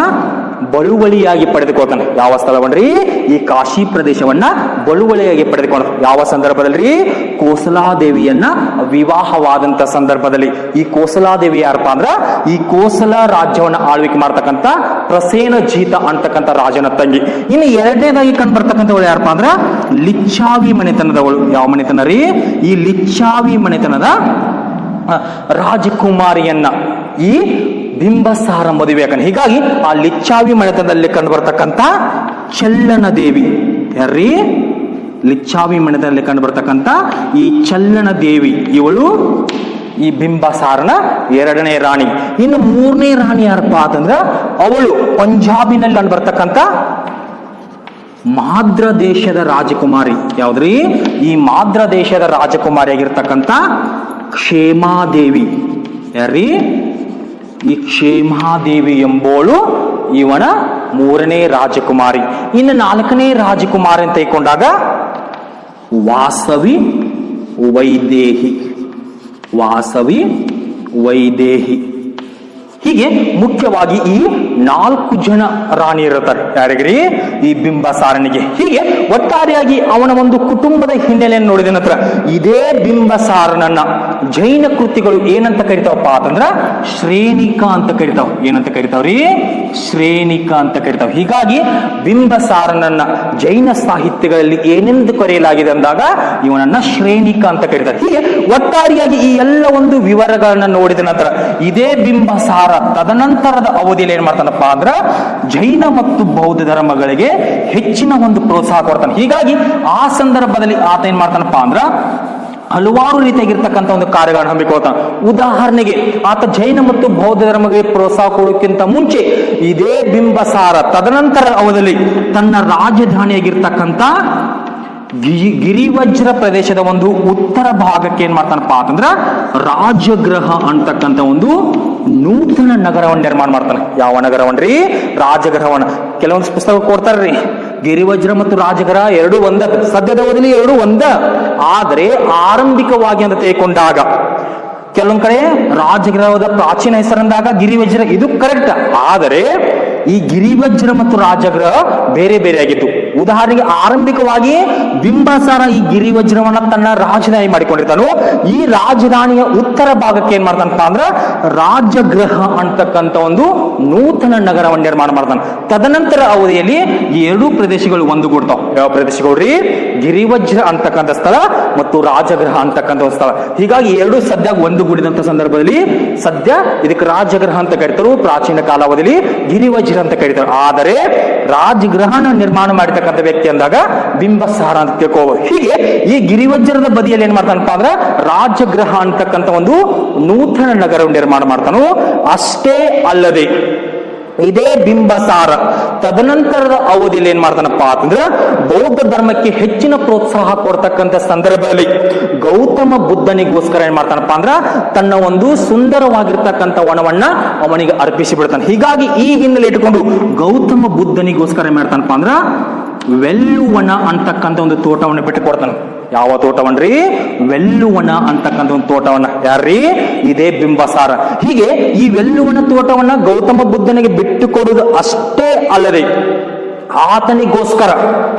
ಬಳುವಳಿಯಾಗಿ ಪಡೆದುಕೊಳ್ತಾನೆ. ಯಾವ ಸ್ಥಳವನ್ರಿ? ಈ ಕಾಶಿ ಪ್ರದೇಶವನ್ನ ಬಳುವಳಿಯಾಗಿ ಪಡೆದುಕೊಂಡು. ಯಾವ ಸಂದರ್ಭದಲ್ಲಿ? ಕೋಸಲಾದೇವಿಯನ್ನ ವಿವಾಹವಾದಂತ ಸಂದರ್ಭದಲ್ಲಿ. ಈ ಕೋಸಲಾದೇವಿ ಯಾರಪ್ಪ ಅಂದ್ರ ಈ ಕೋಸಲ ರಾಜ್ಯವನ್ನ ಆಳ್ವಿಕೆ ಮಾಡ್ತಕ್ಕಂಥ ಪ್ರಸೇನಜೀತ ಅಂತಕ್ಕಂಥ ರಾಜನ ತಂಗಿ. ಇನ್ನು ಎರಡನೇದಾಗಿ ಕಂಡು ಬರ್ತಕ್ಕಂಥವಳು ಯಾರಪ್ಪ ಅಂದ್ರ ಲಿಚ್ಚಾವಿ ಮನೆತನದವಳು. ಯಾವ ಮನೆತನ ರೀ? ಈ ಲಿಚ್ಚಾವಿ ಮನೆತನದ ರಾಜಕುಮಾರಿಯನ್ನ ಈ ಬಿಂಬಸಾರ ಮದುವೆ ಯಾಕಂದ್ರೆ. ಹೀಗಾಗಿ ಆ ಲಿಚ್ಚಾವಿ ಮನೆತನದಲ್ಲಿ ಕಂಡು ಬರ್ತಕ್ಕಂಥ ಚಲ್ಲನ ದೇವಿ. ಯಾರ್ರೀ? ಲಿಚ್ಚಾವಿ ಮನೆತನದಲ್ಲಿ ಕಂಡು ಬರ್ತಕ್ಕಂಥ ಈ ಚಲ್ಲನ ದೇವಿ ಇವಳು ಈ ಬಿಂಬಸಾರನ ಎರಡನೇ ರಾಣಿ. ಇನ್ನು ಮೂರನೇ ರಾಣಿ ಯಾರಪ್ಪ ಅಂತಂದ್ರ ಅವಳು ಪಂಜಾಬಿನಲ್ಲಿ ಕಂಡು ಬರ್ತಕ್ಕಂಥ ಮಾದ್ರ ದೇಶದ ರಾಜಕುಮಾರಿ. ಯಾವ್ದ್ರಿ? ಈ ಮಾದ್ರ ದೇಶದ ರಾಜಕುಮಾರಿ ಆಗಿರ್ತಕ್ಕಂಥ ಕ್ಷೇಮಾದೇವಿ. ಯಾರ್ರೀ? ಈ ಕ್ಷೇಮಾದೇವಿ ಎಂಬೋಳು ಇವನ ಮೂರನೇ ರಾಜಕುಮಾರಿ. ಇನ್ನು ನಾಲ್ಕನೇ ರಾಜಕುಮಾರಿ ಅಂತ ತೆಗೆದುಕೊಂಡಾಗ ವಾಸವಿ ವೈದೇಹಿ. ವಾಸವಿ ವೈದೇಹಿ. ಹೀಗೆ ಮುಖ್ಯವಾಗಿ ಈ 4 ಜನ ರಾಣಿಯರಿರ್ತಾರೆ. ಯಾರಿಗ್ರಿ? ಈ ಬಿಂಬಸಾರನಿಗೆ. ಹೀಗೆ ಒಟ್ಟಾರೆಯಾಗಿ ಅವನ ಒಂದು ಕುಟುಂಬದ ಹಿನ್ನೆಲೆಯನ್ನು ನೋಡಿದ ನಂತರ ಇದೇ ಬಿಂಬಸಾರನನ್ನ ಜೈನ ಕೃತಿಗಳು ಏನಂತ ಕರಿತಾವಪ್ಪ ಅಂತಂದ್ರ ಶ್ರೇಣಿಕ ಅಂತ ಕರಿತಾವ. ಏನಂತ ಕರಿತಾವ್ರಿ? ಶ್ರೇಣಿಕ ಅಂತ ಕರಿತಾವ. ಹೀಗಾಗಿ ಬಿಂಬಸಾರನನ್ನ ಜೈನ ಸಾಹಿತ್ಯಗಳಲ್ಲಿ ಏನೆಂದು ಕರೆಯಲಾಗಿದೆ ಅಂದಾಗ ಇವನನ್ನ ಶ್ರೇಣಿಕ ಅಂತ ಕರೀತಾರೆ. ಹೀಗೆ ಒಟ್ಟಾರೆಯಾಗಿ ಈ ಎಲ್ಲ ಒಂದು ವಿವರಗಳನ್ನ ನೋಡಿದ ನಂತರ ಇದೇ ಬಿಂಬಸಾರ ತದನಂತರದ ಅವಧಿಯಲ್ಲಿ ಏನ್ ಮಾಡ್ತಾನಪ್ಪ ಅಂದ್ರ ಜೈನ ಮತ್ತು ಬೌದ್ಧ ಧರ್ಮಗಳಿಗೆ ಹೆಚ್ಚಿನ ಒಂದು ಪ್ರೋತ್ಸಾಹ ಕೊಡ್ತಾನೆ. ಹೀಗಾಗಿ ಆ ಸಂದರ್ಭದಲ್ಲಿ ಆತ ಏನ್ ಮಾಡ್ತಾನಪ್ಪ ಅಂದ್ರ ಹಲವಾರು ರೀತಿಯಾಗಿರ್ತಕ್ಕಂಥ ಒಂದು ಕಾರ್ಯಗಳನ್ನು ಹಮ್ಮಿಕೊಳ್ತಾನೆ. ಉದಾಹರಣೆಗೆ ಆತ ಜೈನ ಮತ್ತು ಬೌದ್ಧ ಧರ್ಮಗಳಿಗೆ ಪ್ರೋತ್ಸಾಹ ಕೊಡೋಕ್ಕಿಂತ ಮುಂಚೆ ಇದೇ ಬಿಂಬಸಾರ ತದನಂತರ ಅವಧಿಯಲ್ಲಿ ತನ್ನ ರಾಜಧಾನಿಯಾಗಿರ್ತಕ್ಕಂಥ ಗಿರಿವಜ್ರ ಪ್ರದೇಶದ ಒಂದು ಉತ್ತರ ಭಾಗಕ್ಕೆ ಏನ್ ಮಾಡ್ತಾನಪ್ಪ ಅಂತಂದ್ರ ರಾಜಗೃಹ ಅಂತಕ್ಕಂಥ ಒಂದು ನೂತನ ನಗರವನ್ನು ನಿರ್ಮಾಣ ಮಾಡ್ತಾನೆ. ಯಾವ ನಗರವನ್ರಿ? ರಾಜಗೃಹವನ್ನ. ಕೆಲವೊಂದು ಪುಸ್ತಕ ಕೊಡ್ತಾರ್ರಿ ಗಿರಿವಜ್ರ ಮತ್ತು ರಾಜಗೃಹ ಎರಡು ಒಂದ. ಸದ್ಯದ ಅವಧಿಯಲ್ಲಿ ಎರಡು ಒಂದ. ಆದ್ರೆ ಆರಂಭಿಕವಾಗಿ ಅಂತ ತೆಗೆದುಕೊಂಡಾಗ ಕೆಲವೊಂದ್ ಕಡೆ ರಾಜಗೃಹದ ಪ್ರಾಚೀನ ಹೆಸರಂದಾಗ ಗಿರಿವಜ್ರ ಇದು ಕರೆಕ್ಟ್. ಆದರೆ ಈ ಗಿರಿವಜ್ರ ಮತ್ತು ರಾಜಗೃಹ ಬೇರೆ ಬೇರೆ ಆಗಿತ್ತು. ಉದಾಹರಣೆಗೆ ಆರಂಭಿಕವಾಗಿ ಬಿಂಬಸಾರ ಈ ಗಿರಿವಜ್ರವನ್ನ ತನ್ನ ರಾಜಧಾನಿ ಮಾಡಿಕೊಂಡಿರ್ತಾನು. ಈ ರಾಜಧಾನಿಯ ಉತ್ತರ ಭಾಗಕ್ಕೆ ಏನ್ ಮಾಡ್ತಾನಪ್ಪ ಅಂದ್ರ ರಾಜಗೃಹ ಅಂತಕ್ಕಂಥ ಒಂದು ನೂತನ ನಗರವನ್ನು ನಿರ್ಮಾಣ ಮಾಡ್ತಾನೆ. ತದನಂತರ ಅವಧಿಯಲ್ಲಿ ಈ ಎರಡೂ ಪ್ರದೇಶಗಳು ಒಂದುಗೂಡ್ತಾವ. ಯಾವ ಪ್ರದೇಶಗಳ್ರಿ? ಗಿರಿವಜ್ರ ಅಂತಕ್ಕಂಥ ಸ್ಥಳ ಮತ್ತು ರಾಜಗೃಹ ಅಂತಕ್ಕಂಥ ಒಂದು ಸ್ಥಳ. ಹೀಗಾಗಿ ಎರಡು ಸದ್ಯ ಒಂದುಗೂಡಿದಂತ ಸಂದರ್ಭದಲ್ಲಿ ಸದ್ಯ ಇದಕ್ಕೆ ರಾಜಗೃಹ ಅಂತ ಕರೀತಾರೆ. ಪ್ರಾಚೀನ ಕಾಲಾವಧಿಯಲ್ಲಿ ಗಿರಿವಜ್ರ ಅಂತ ಕರೀತಾರೆ. ಆದರೆ ರಾಜಗೃಹನ ನಿರ್ಮಾಣ ಮಾಡಿರ್ತಕ್ಕಂಥ ವ್ಯಕ್ತಿ ಅಂದಾಗ ಬಿಂಬಸಾರ ಅಂತ ತಿಳ್ಕೋಬಹುದು. ಹೀಗೆ ಈ ಗಿರಿವಜ್ರದ ಬದಿಯಲ್ಲಿ ಏನ್ ಮಾಡ್ತಾನಪ್ಪ ಅಂದ್ರ ರಾಜಗೃಹ ಅಂತಕ್ಕಂಥ ಒಂದು ನೂತನ ನಗರ ನಿರ್ಮಾಣ ಮಾಡ್ತಾನು. ಅಷ್ಟೇ ಅಲ್ಲದೆ ಇದೇ ಬಿಂಬಸಾರ ತದನಂತರದ ಅವಧಿಯಲ್ಲಿ ಏನ್ ಮಾಡ್ತಾನಪ್ಪ ಅಂತಂದ್ರ ಬೌದ್ಧ ಧರ್ಮಕ್ಕೆ ಹೆಚ್ಚಿನ ಪ್ರೋತ್ಸಾಹ ಕೊಡ್ತಕ್ಕಂಥ ಸಂದರ್ಭದಲ್ಲಿ ಗೌತಮ ಬುದ್ಧನಿಗೋಸ್ಕರ ಏನ್ ಮಾಡ್ತಾನಪ್ಪ ಅಂದ್ರ ತನ್ನ ಒಂದು ಸುಂದರವಾಗಿರ್ತಕ್ಕಂಥ ವನವನ್ನ ಅವನಿಗೆ ಅರ್ಪಿಸಿ ಬಿಡ್ತಾನೆ. ಹೀಗಾಗಿ ಈ ಹಿನ್ನೆಲೆ ಇಟ್ಟುಕೊಂಡು ಗೌತಮ ಬುದ್ಧನಿಗೋಸ್ಕರ ಏನ್ ಮಾಡ್ತಾನಪ್ಪ ಅಂದ್ರ ವೆಲ್ಲುವನ ಅಂತಕ್ಕಂಥ ಒಂದು ತೋಟವನ್ನು ಬಿಟ್ಟು ಕೊಡ್ತಾನೆ. ಯಾವ ತೋಟವನ್ರಿ? ವೆಲ್ಲುವನ ಅಂತಕ್ಕಂಥ ಒಂದು ತೋಟವನ್ನ. ಯಾರ್ರೀ? ಇದೇ ಬಿಂಬಸಾರ. ಹೀಗೆ ಈ ವೆಲ್ಲುವನ ತೋಟವನ್ನ ಗೌತಮ ಬುದ್ಧನಿಗೆ ಬಿಟ್ಟು ಕೊಡುವುದು ಅಷ್ಟೇ ಅಲ್ಲದೆ ಆತನಿಗೋಸ್ಕರ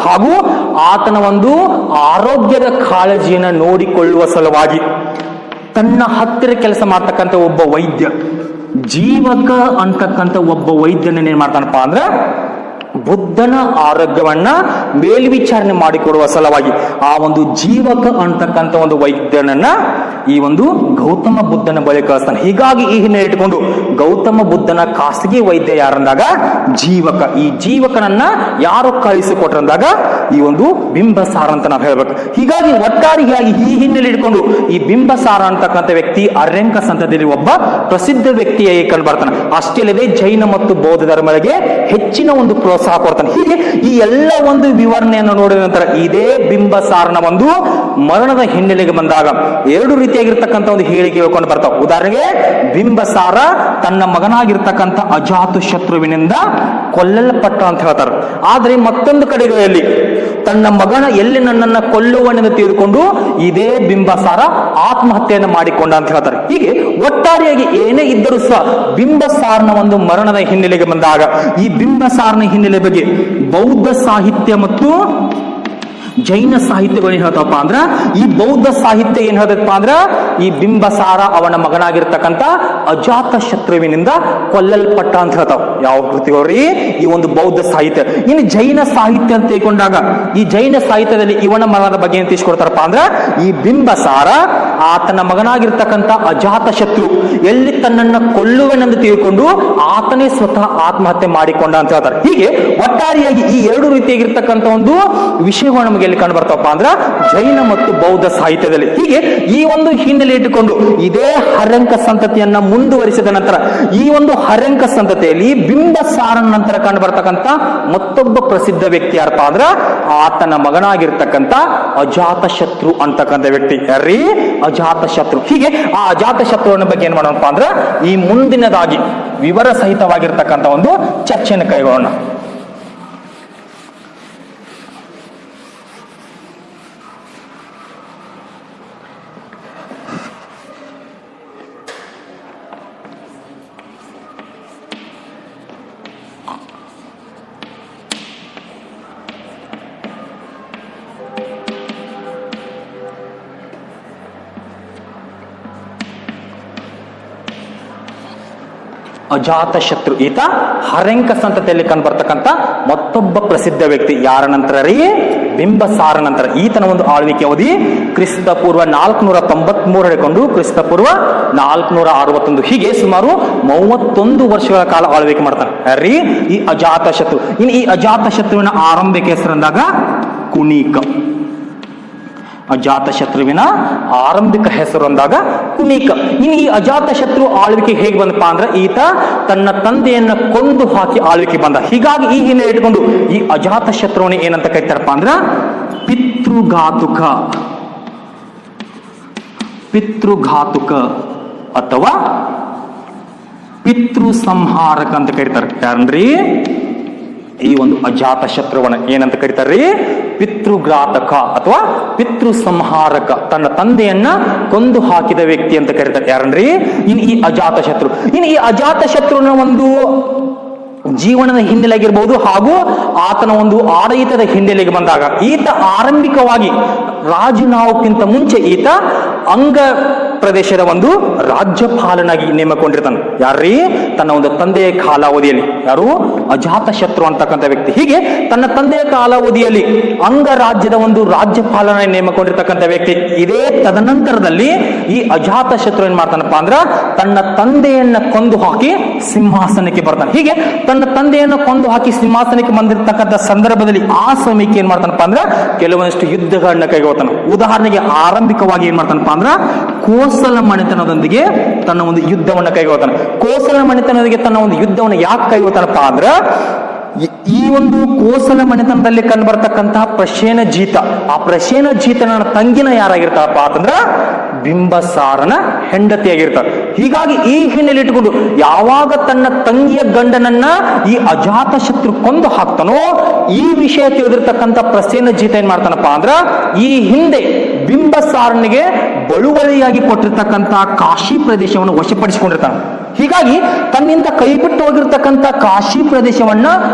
ಹಾಗೂ ಆತನ ಒಂದು ಆರೋಗ್ಯದ ಕಾಳಜಿಯನ್ನು ನೋಡಿಕೊಳ್ಳುವ ಸಲುವಾಗಿ ತನ್ನ ಹತ್ತಿರ ಕೆಲಸ ಮಾಡ್ತಕ್ಕಂಥ ಒಬ್ಬ ವೈದ್ಯ, ಜೀವಕ ಅಂತಕ್ಕಂಥ ಒಬ್ಬ ವೈದ್ಯನ ಏನ್ ಮಾಡ್ತಾನಪ್ಪ ಅಂದ್ರೆ ಬುದ್ಧನ ಆರೋಗ್ಯವನ್ನ ಮೇಲ್ವಿಚಾರಣೆ ಮಾಡಿಕೊಡುವ ಸಲುವಾಗಿ ಆ ಒಂದು ಜೀವಕ ಅಂತಕ್ಕಂಥ ಒಂದು ವೈದ್ಯನನ್ನ ಈ ಒಂದು ಗೌತಮ ಬುದ್ಧನ ಬಳಿ ಕಳಿಸ್ತಾನೆ. ಹೀಗಾಗಿ ಈ ಹಿನ್ನೆಲೆ ಇಟ್ಟುಕೊಂಡು ಗೌತಮ ಬುದ್ಧನ ಖಾಸಗಿ ವೈದ್ಯ ಯಾರಂದಾಗ ಜೀವಕ. ಈ ಜೀವಕನನ್ನ ಯಾರು ಕಳಿಸಿಕೊಟ್ರಂದಾಗ ಈ ಒಂದು ಬಿಂಬಸಾರ ಅಂತ ನಾವು ಹೇಳ್ಬೇಕು. ಹೀಗಾಗಿ ಒಟ್ಟಾರೆಯಾಗಿ ಈ ಹಿನ್ನೆಲೆ ಇಟ್ಕೊಂಡು ಈ ಬಿಂಬಸಾರ ಅಂತಕ್ಕಂಥ ವ್ಯಕ್ತಿ ಅರ್ಯಂಕ ಸಂತತಿಯಲ್ಲಿ ಒಬ್ಬ ಪ್ರಸಿದ್ಧ ವ್ಯಕ್ತಿಯಾಗಿ ಕಂಡು ಬರ್ತಾನೆ. ಅಷ್ಟೇ ಅಲ್ಲದೆ ಜೈನ ಮತ್ತು ಬೌದ್ಧ ಧರ್ಮಗಳಿಗೆ ಹೆಚ್ಚಿನ ಒಂದು ಪ್ರೋತ್ಸಾಹ ಕೊಡ್ತಾನೆ. ಹೀಗೆ ಈ ಎಲ್ಲ ಒಂದು ವಿವರಣೆಯನ್ನು ನೋಡಿದ ನಂತರ ಇದೇ ಬಿಂಬಸಾರನ ಒಂದು ಮರಣದ ಹಿನ್ನೆಲೆಗೆ ಬಂದಾಗ ಎರಡು ರೀತಿಯಾಗಿರ್ತಕ್ಕಂಥ ಒಂದು ಹೇಳಿಕೆ ಹೇಳ್ಕೊಂಡು ಬರ್ತಾವ. ಉದಾಹರಣೆಗೆ ಬಿಂಬಸಾರ ತನ್ನ ಮಗನಾಗಿರ್ತಕ್ಕಂಥ ಅಜಾತ ಶತ್ರುವಿನಿಂದ ಕೊಲ್ಲಲ್ಪಟ್ಟ ಅಂತ ಹೇಳ್ತಾರೆ. ಆದ್ರೆ ಮತ್ತೊಂದು ಕಡೆಗಳಲ್ಲಿ ತನ್ನ ಮಗನ ಎಲ್ಲಿ ನನ್ನನ್ನ ಕೊಲ್ಲುವನೆಂದು ತಿಳಿದುಕೊಂಡು ಇದೇ ಬಿಂಬಸಾರ ಆತ್ಮಹತ್ಯೆಯನ್ನು ಮಾಡಿಕೊಂಡ ಅಂತ ಹೇಳ್ತಾರೆ. ಹೀಗೆ ಒಟ್ಟಾರೆಯಾಗಿ ಏನೇ ಇದ್ದರೂ ಸಹ ಬಿಂಬಸಾರನ ಒಂದು ಮರಣದ ಹಿನ್ನೆಲೆಗೆ ಬಂದಾಗ ಈ ಬಿಂಬಸಾರನ ಹಿನ್ನೆಲೆ ಬಗ್ಗೆ ಬೌದ್ಧ ಸಾಹಿತ್ಯ ಮತ್ತು ಜೈನ ಸಾಹಿತ್ಯಗಳು ಏನ್ ಹೇಳ್ತಪ್ಪ ಅಂದ್ರ, ಈ ಬೌದ್ಧ ಸಾಹಿತ್ಯ ಏನ್ ಹೇಳ್ತಪ್ಪ ಅಂದ್ರ ಈ ಬಿಂಬಸಾರ ಅವನ ಮಗನಾಗಿರ್ತಕ್ಕಂಥ ಅಜಾತ ಶತ್ರುವಿನಿಂದ ಕೊಲ್ಲಲ್ಪಟ್ಟ ಅಂತ ಹೇಳ್ತಾವ. ಯಾವ ಕೃತಿಗಳ್ರಿ? ಈ ಒಂದು ಬೌದ್ಧ ಸಾಹಿತ್ಯ. ಇನ್ನು ಜೈನ ಸಾಹಿತ್ಯ ಅಂತ ತಿಳ್ಕೊಂಡಾಗ ಈ ಜೈನ ಸಾಹಿತ್ಯದಲ್ಲಿ ಇವನ ಮರಣದ ಬಗ್ಗೆ ಏನ್ ತಿಳಿಸ್ಕೊಡ್ತಾರಪ್ಪ ಅಂದ್ರ ಈ ಬಿಂಬಸಾರ ಆತನ ಮಗನಾಗಿರ್ತಕ್ಕಂಥ ಅಜಾತ ಶತ್ರು ಎಲ್ಲಿ ತನ್ನನ್ನ ಕೊಲ್ಲುವೆನೆಂದು ತಿಳ್ಕೊಂಡು ಆತನೇ ಸ್ವತಃ ಆತ್ಮಹತ್ಯೆ ಮಾಡಿಕೊಂಡ ಅಂತ ಹೇಳ್ತಾರೆ. ಹೀಗೆ ಒಟ್ಟಾರೆಯಾಗಿ ಈ ಎರಡು ರೀತಿಯಾಗಿರ್ತಕ್ಕಂಥ ಒಂದು ವಿಷಯಗಳು ನಮಗೆ ಎಲ್ಲಿ ಕಂಡು ಬರ್ತಾವಪ್ಪ ಅಂದ್ರ ಜೈನ ಮತ್ತು ಬೌದ್ಧ ಸಾಹಿತ್ಯದಲ್ಲಿ. ಹೀಗೆ ಈ ಒಂದು ಹಿನ್ನೆಲೆ ಇಟ್ಟುಕೊಂಡು ಇದೇ ಹರ್ಯಂಕ ಸಂತತಿಯನ್ನ ಮುಂದುವರಿಸಿದ ನಂತರ ಈ ಒಂದು ಹರ್ಯಂಕ ಸಂತತಿಯಲ್ಲಿ ಬಿಂಬಸಾರನ ನಂತರ ಕಂಡು ಬರ್ತಕ್ಕಂಥ ಮತ್ತೊಬ್ಬ ಪ್ರಸಿದ್ಧ ವ್ಯಕ್ತಿ ಯಾರಪ್ಪ ಅಂದ್ರ ಆತನ ಮಗನಾಗಿರ್ತಕ್ಕಂಥ ಅಜಾತ ಶತ್ರು ಅಂತಕ್ಕಂಥ ವ್ಯಕ್ತಿ. ಯಾರೀ? ಅಜಾತ ಶತ್ರು. ಹೀಗೆ ಆ ಅಜಾತ ಶತ್ರುವಿನ ಬಗ್ಗೆ ಏನ್ ಮಾಡೋಣಪ್ಪ ಅಂದ್ರ ಈ ಮುಂದಿನದಾಗಿ ವಿವರ ಸಹಿತವಾಗಿರ್ತಕ್ಕಂಥ ಒಂದು ಚರ್ಚೆಯನ್ನು ಕೈಗೊಳ್ಳೋಣ. ಅಜಾತ ಶತ್ರು ಈತ ಹರ್ಯಂಕ ಸಂತತಿಯಲ್ಲಿ ಕಂಡು ಬರ್ತಕ್ಕಂಥ ಮತ್ತೊಬ್ಬ ಪ್ರಸಿದ್ಧ ವ್ಯಕ್ತಿ. ಯಾರ ನಂತರ ರೀ? ಬಿಂಬಸಾರ ನಂತರ. ಈತನ ಒಂದು ಆಳ್ವಿಕೆ ಅವಧಿ ಕ್ರಿಸ್ತ ಪೂರ್ವ 493 ಹಿಡ್ಕೊಂಡು ಕ್ರಿಸ್ತ ಪೂರ್ವ 461. ಹೀಗೆ ಸುಮಾರು 31 ವರ್ಷಗಳ ಕಾಲ ಆಳ್ವಿಕೆ ಮಾಡ್ತಾನೆ. ಯಾರೀ? ಈ ಅಜಾತ ಶತ್ರು. ಇನ್ನು ಈ ಅಜಾತ ಶತ್ರುವಿನ ಆರಂಭಿಕ ಹೆಸರಂದಾಗ ಕುಣಿಕ. ಅಜಾತ ಶತ್ರುವಿನ ಆರಂಭಿಕ ಹೆಸರು ಅಂದಾಗ ಕುಣಿಕ. ಇನ್ನು ಈ ಅಜಾತ ಶತ್ರು ಆಳ್ವಿಕೆ ಹೇಗೆ ಬಂದಪ್ಪ ಅಂದ್ರೆ ಈತ ತನ್ನ ತಂದೆಯನ್ನ ಕೊಂದು ಹಾಕಿ ಆಳ್ವಿಕೆ ಬಂದ. ಹೀಗಾಗಿ ಈ ಹಿನ್ನೆಲೆ ಇಟ್ಕೊಂಡು ಈ ಅಜಾತ ಶತ್ರುವನ್ನ ಏನಂತ ಕರೀತಾರಪ್ಪ ಅಂದ್ರ ಪಿತೃಘಾತುಕ, ಪಿತೃಘಾತುಕ ಅಥವಾ ಪಿತೃ ಸಂಹಾರಕ ಅಂತ ಕರೀತಾರೆ. ಯಾರನ್ರಿ? ಈ ಒಂದು ಅಜಾತ ಶತ್ರುವನ್ನ ಏನಂತ ಕರೀತಾರ್ರಿ? ಪಿತೃಘಾತಕ ಅಥವಾ ಪಿತೃ ಸಂಹಾರಕ, ತನ್ನ ತಂದೆಯನ್ನ ಕೊಂದು ಹಾಕಿದ ವ್ಯಕ್ತಿ ಅಂತ ಕರೀತಾರೆ. ಯಾರನ್ರಿ? ಇನ್ನು ಈ ಅಜಾತ ಶತ್ರು. ಇನ್ನು ಈ ಅಜಾತ ಶತ್ರುವಿನ ಒಂದು ಜೀವನದ ಹಿನ್ನೆಲೆಗಿರ್ಬಹುದು ಹಾಗೂ ಆತನ ಒಂದು ಆಡಳಿತದ ಹಿನ್ನೆಲೆಗೆ ಬಂದಾಗ ಈತ ಆರಂಭಿಕವಾಗಿ ರಾಜನಾವುಕ್ಕಿಂತ ಮುಂಚೆ ಈತ ಅಂಗ ಪ್ರದೇಶದ ಒಂದು ರಾಜ್ಯಪಾಲನಾಗಿ ನೇಮಕೊಂಡಿರ್ತಾನೆ. ಯಾರೀ? ತನ್ನ ಒಂದು ತಂದೆಯ ಕಾಲಾವಧಿಯಲ್ಲಿ. ಯಾರು? ಅಜಾತ ಶತ್ರು ಅಂತಕ್ಕಂಥ ವ್ಯಕ್ತಿ. ಹೀಗೆ ತನ್ನ ತಂದೆಯ ಕಾಲಾವಧಿಯಲ್ಲಿ ಅಂಗ ರಾಜ್ಯದ ಒಂದು ರಾಜ್ಯಪಾಲನ ನೇಮಕೊಂಡಿರ್ತಕ್ಕಂಥ ವ್ಯಕ್ತಿ. ಇದೇ ತದನಂತರದಲ್ಲಿ ಈ ಅಜಾತ ಶತ್ರು ಏನ್ ಮಾಡ್ತಾನಪ್ಪ ಅಂದ್ರ ತನ್ನ ತಂದೆಯನ್ನ ಕೊಂದು ಹಾಕಿ ಸಿಂಹಾಸನಕ್ಕೆ ಬರ್ತಾನೆ. ಹೀಗೆ ತನ್ನ ತಂದೆಯನ್ನು ಕೊಂದು ಹಾಕಿ ಸಿಂಹಾಸನಕ್ಕೆ ಬಂದಿರತಕ್ಕಂಥ ಸಂದರ್ಭದಲ್ಲಿ ಆ ಸಮಯಕ್ಕೆ ಏನ್ ಮಾಡ್ತಾನಪ್ಪ ಅಂದ್ರ ಕೆಲವೊಂದಿಷ್ಟು ಯುದ್ಧಗಳನ್ನ ಕೈಗೊಳ್ತಾನೆ. ಉದಾಹರಣೆಗೆ ಆರಂಭಿಕವಾಗಿ ಏನ್ ಮಾಡ್ತಾನಪ್ಪ ಅಂದ್ರ ಕೋಸಲ ಮನೆತನದೊಂದಿಗೆ ತನ್ನ ಒಂದು ಯುದ್ಧವನ್ನ ಕೈಗೊಳ್ತಾನೆ. ಕೋಸಲ ಮನೆತನದೊಂದಿಗೆ ತನ್ನ ಒಂದು ಯುದ್ಧವನ್ನು ಯಾಕೆ ಕೈಗೊಳ್ತಾನಪ್ಪ ಅಂದ್ರ ಈ ಒಂದು ಕೋಸಲ ಮನೆತನದಲ್ಲಿ ಕಂಡು ಬರ್ತಕ್ಕಂತಹ ಪ್ರಸೇನಜೀತ, ಆ ಪ್ರಸೇನಜೀತನ ತಂಗಿನ ಯಾರಾಗಿರ್ತಾರಪ್ಪ ಅಂತಂದ್ರ ಬಿಂಬಸಾರನ ಹೆಂಡತಿಯಾಗಿರ್ತಾರೆ. ಹೀಗಾಗಿ ಈ ಹಿನ್ನೆಲೆ ಇಟ್ಟುಕೊಂಡು ಯಾವಾಗ ತನ್ನ ತಂಗಿಯ ಗಂಡನನ್ನ ಈ ಅಜಾತ ಶತ್ರು ಕೊಂದು ಹಾಕ್ತಾನೋ ಈ ವಿಷಯ ತಿಳಿದಿರ್ತಕ್ಕಂಥ ಪ್ರಸೇನಜೀತ ಏನ್ ಮಾಡ್ತಾನಪ್ಪ ಅಂದ್ರ ಈ ಹಿಂದೆ ಬಿಂಬಸಾರನಿಗೆ ಬಳುವಳಿಯಾಗಿ ಕೊಟ್ಟಿರ್ತಕ್ಕಂಥ ಕಾಶಿ ಪ್ರದೇಶವನ್ನು ವಶಪಡಿಸಿಕೊಂಡಿರ್ತಾನೆ. ಹೀಗಾಗಿ ತನ್ನಿಂದ ಕೈಬಿಟ್ಟು ಹೋಗಿರ್ತಕ್ಕಂಥ ಕಾಶಿ ಪ್ರದೇಶವನ್ನ